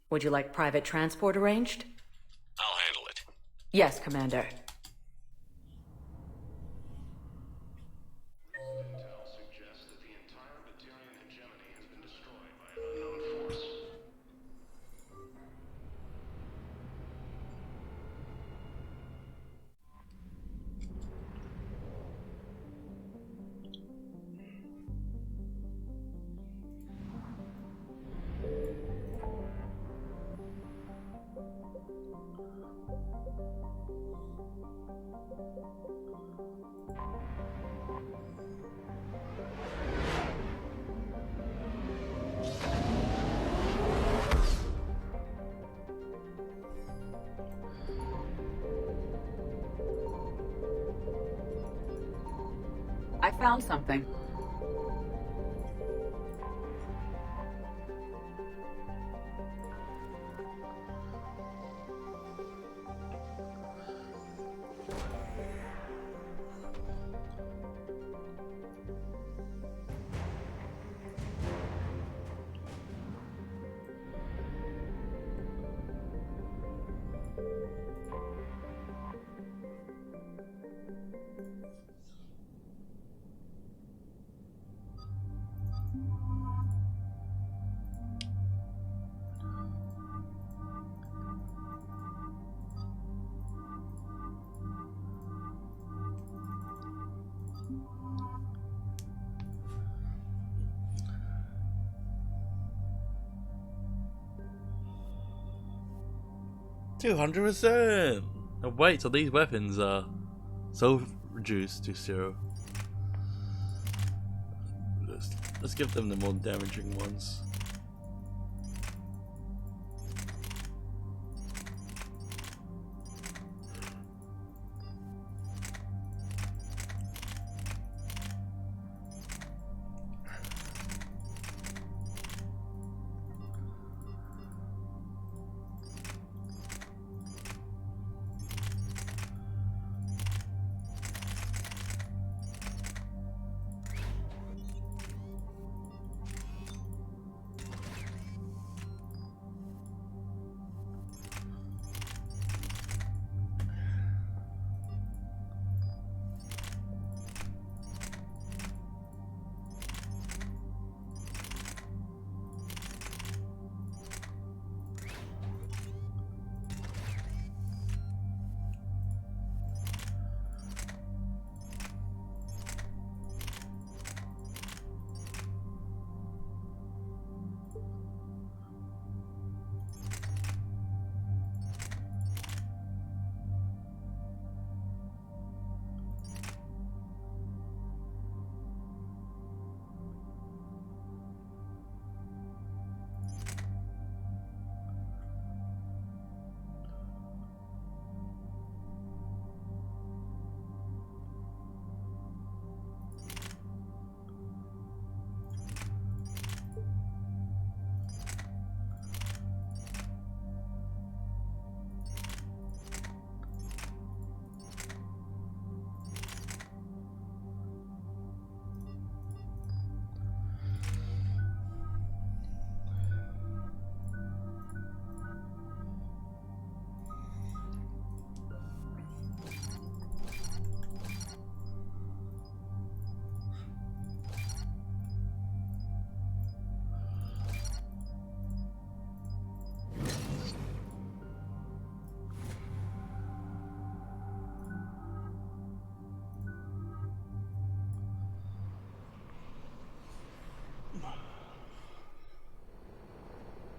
Would you like private transport arranged? I'll handle it. Yes, Commander. Intel suggests that the entire Batarian hegemony has been destroyed by an unknown force. I found something. 200%! And wait till these weapons are so reduced to 0. Let's give them the more damaging ones.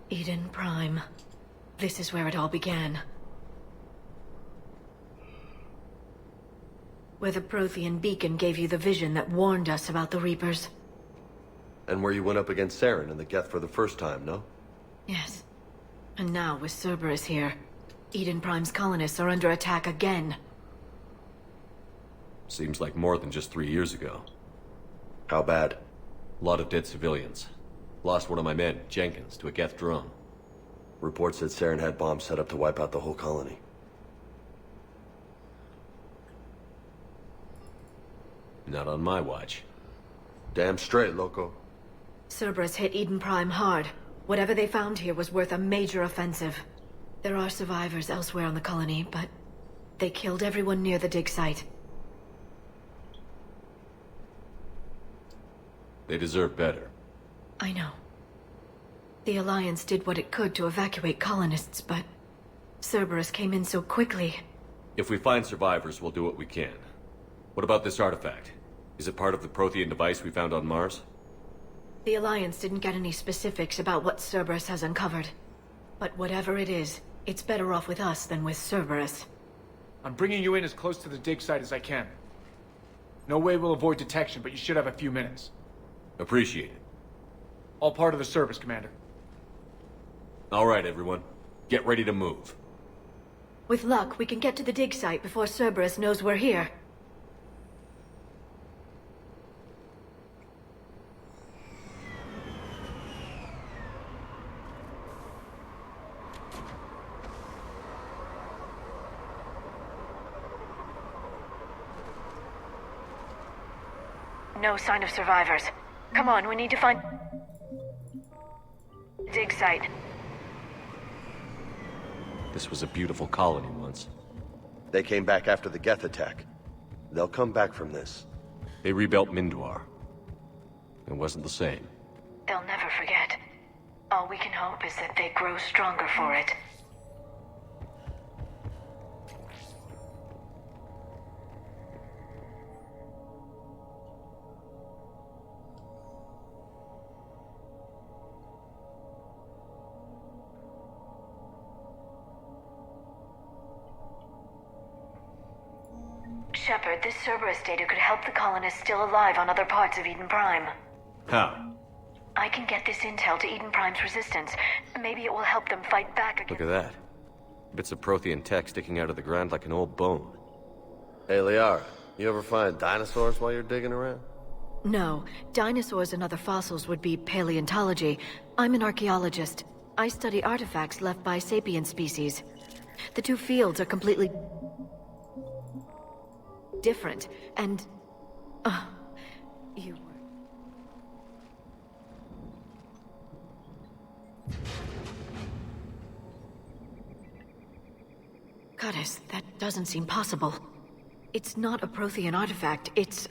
Eden Prime. This is where it all began. Where the Prothean beacon gave you the vision that warned us about the Reapers. And where you went up against Saren and the Geth for the first time, no? Yes. And now, with Cerberus here, Eden Prime's colonists are under attack again. Seems like more than just 3 years ago. How bad? A lot of dead civilians. Lost one of my men, Jenkins, to a Geth drone. Reports said Saren had bombs set up to wipe out the whole colony. Not on my watch. Damn straight, loco. Cerberus hit Eden Prime hard. Whatever they found here was worth a major offensive. There are survivors elsewhere on the colony, but they killed everyone near the dig site. They deserve better. I know. The Alliance did what it could to evacuate colonists, but Cerberus came in so quickly. If we find survivors, we'll do what we can. What about this artifact? Is it part of the Prothean device we found on Mars? The Alliance didn't get any specifics about what Cerberus has uncovered. But whatever it is, it's better off with us than with Cerberus. I'm bringing you in as close to the dig site as I can. No way we'll avoid detection, but you should have a few minutes. Appreciate it. All part of the service, Commander. All right, everyone. Get ready to move. With luck, we can get to the dig site before Cerberus knows we're here. No sign of survivors. Come on, we need to find... dig site. This was a beautiful colony once. They came back after the Geth attack. They'll come back from this. They rebuilt Mindwar. It wasn't the same. They'll never forget. All we can hope is that they grow stronger for it. Shepard, this Cerberus data could help the colonists still alive on other parts of Eden Prime. How? I can get this intel to Eden Prime's resistance. Maybe it will help them fight back against... Look at that. Bits of Prothean tech sticking out of the ground like an old bone. Hey, Liara, you ever find dinosaurs while you're digging around? No, dinosaurs and other fossils would be paleontology. I'm an archaeologist. I study artifacts left by sapient species. The two fields are completely different, and... you... Goddess, that doesn't seem possible. It's not a Prothean artifact, it's...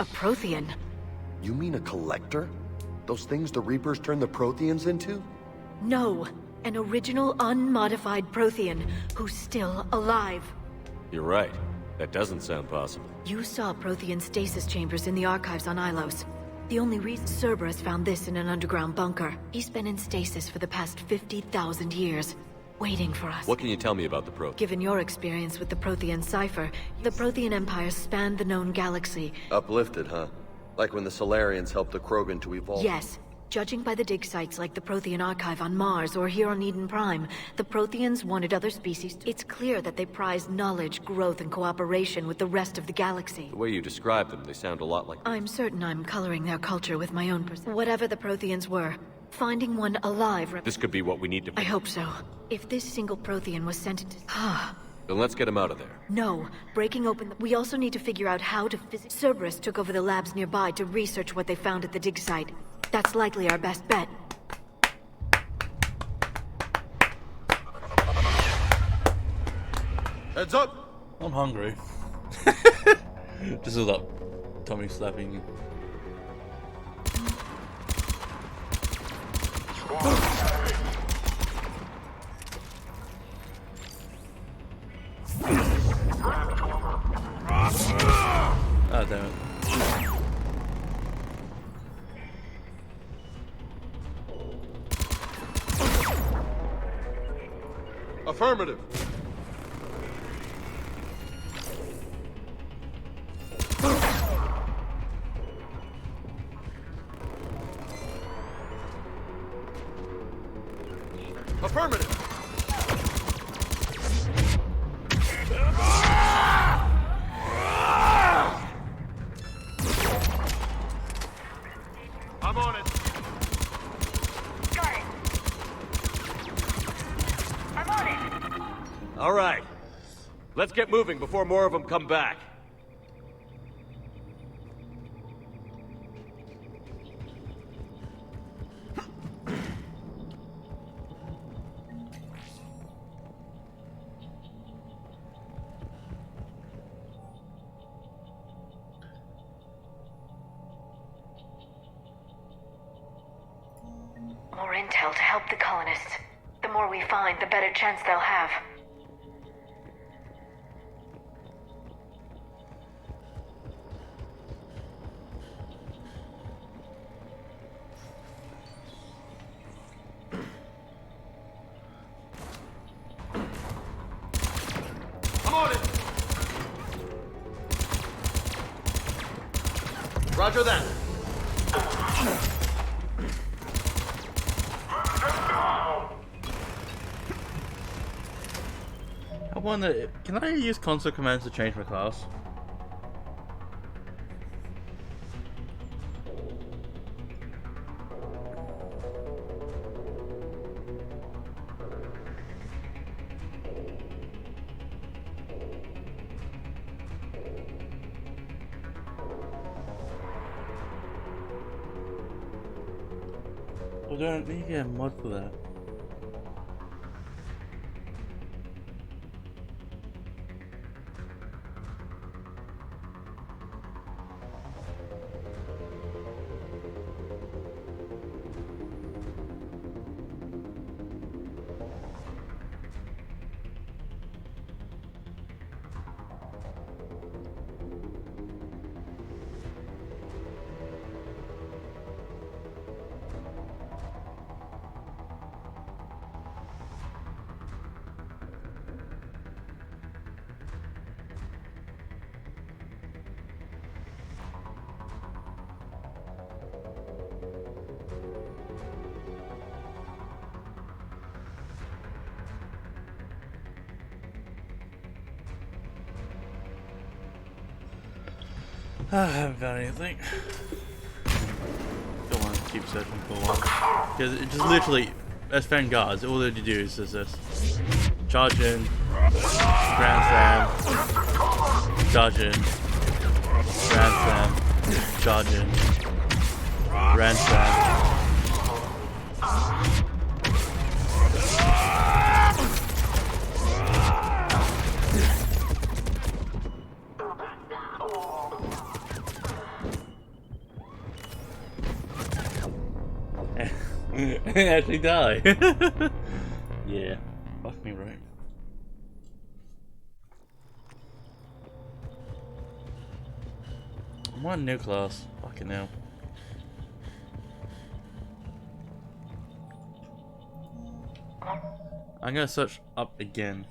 a Prothean. You mean a collector? Those things the Reapers turned the Protheans into? No, an original unmodified Prothean who's still alive. You're right. That doesn't sound possible. You saw Prothean stasis chambers in the archives on Ilos. The only reason Cerberus found this in an underground bunker. He's been in stasis for the past 50,000 years, waiting for us. What can you tell me about the Prothean? Given your experience with the Prothean cipher, the Prothean Empire spanned the known galaxy. Uplifted, huh? Like when the Solarians helped the Krogan to evolve? Yes. Judging by the dig sites like the Prothean Archive on Mars or here on Eden Prime, the Protheans wanted other species. It's clear that they prized knowledge, growth, and cooperation with the rest of the galaxy. The way you describe them, they sound a lot like... I'm certain I'm coloring their culture with my own Whatever the Protheans were, finding one alive... This could be what we need to... I hope so. If this single Prothean was sent into... Then let's get him out of there. No. Breaking open the... We also need to figure out how to Cerberus took over the labs nearby to research what they found at the dig site. That's likely our best bet. Heads up! I'm hungry. Just all that tummy slapping. Ah, damn it. Affirmative. Affirmative. I'm on it. Got it. I'm on it. All right. Let's get moving before more of them come back. More intel to help the colonists. The more we find, the better chance they'll have. I'm on it. Roger that. I wonder, can I use console commands to change my class? Or do I need to get a mod for that? I haven't found anything. Don't want to keep searching for one. Because it just literally, as Vanguards, all they do is just this. Charge in, Grand Slam, charge in, Grand Slam, charge in, Grand Slam. Actually die. Yeah, fuck me right. I'm on a new class. Fucking hell. I'm gonna search up again.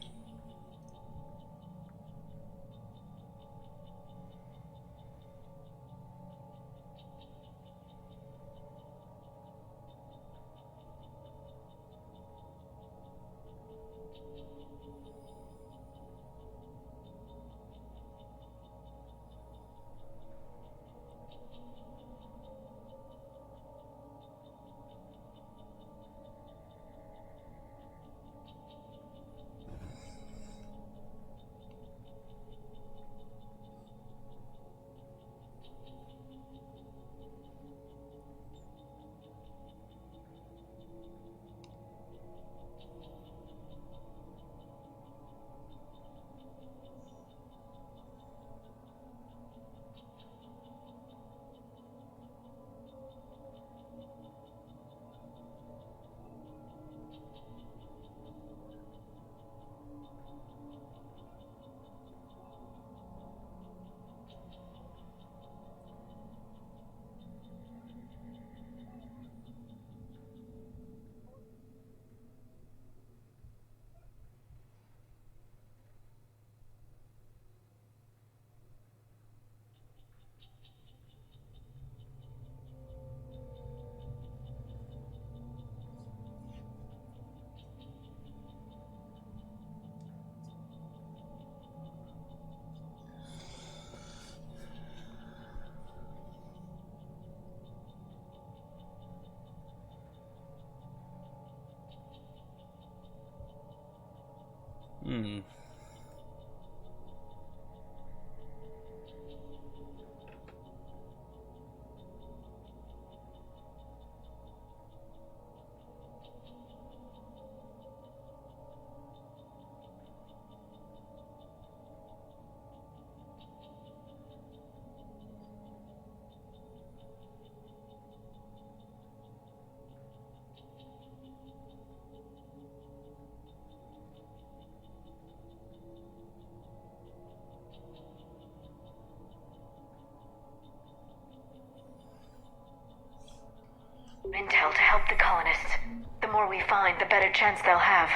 Intel to help the colonists. The more we find, the better chance they'll have.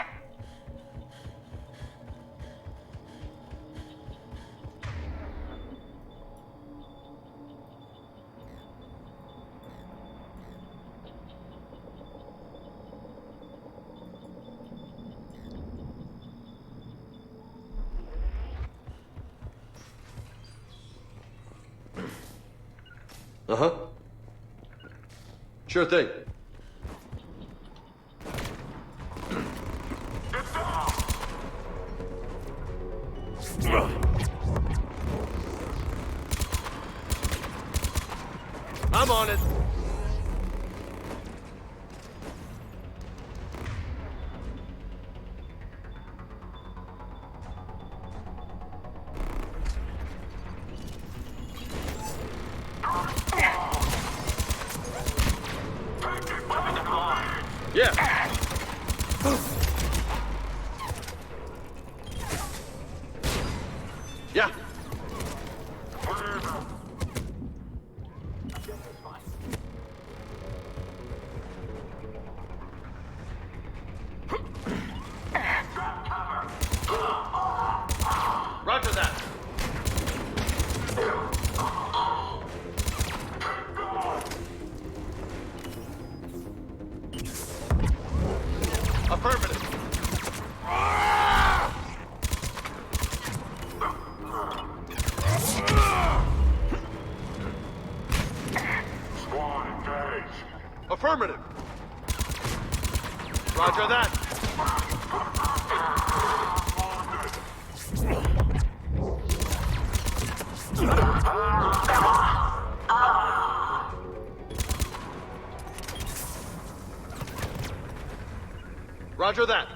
Uh-huh. Sure thing. I'm on it. Yeah. Yeah. Roger that. Affirmative. Affirmative. Roger that. Roger that.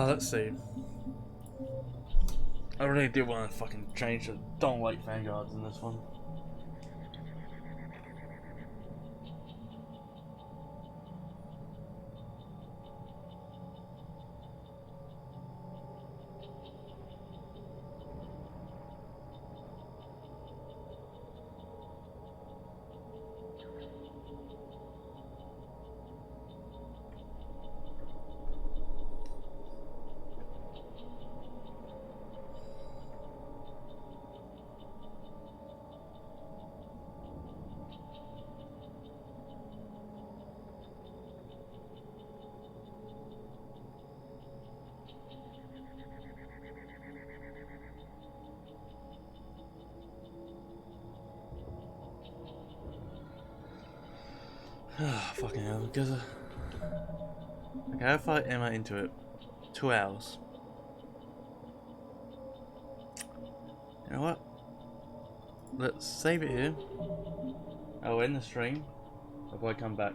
Let's see. I really do want to fucking change it. Don't like vanguards in this one. Fucking hell, because okay, how far am I into it? 2 hours. You know what? Let's save it here. I'll end the stream before I come back.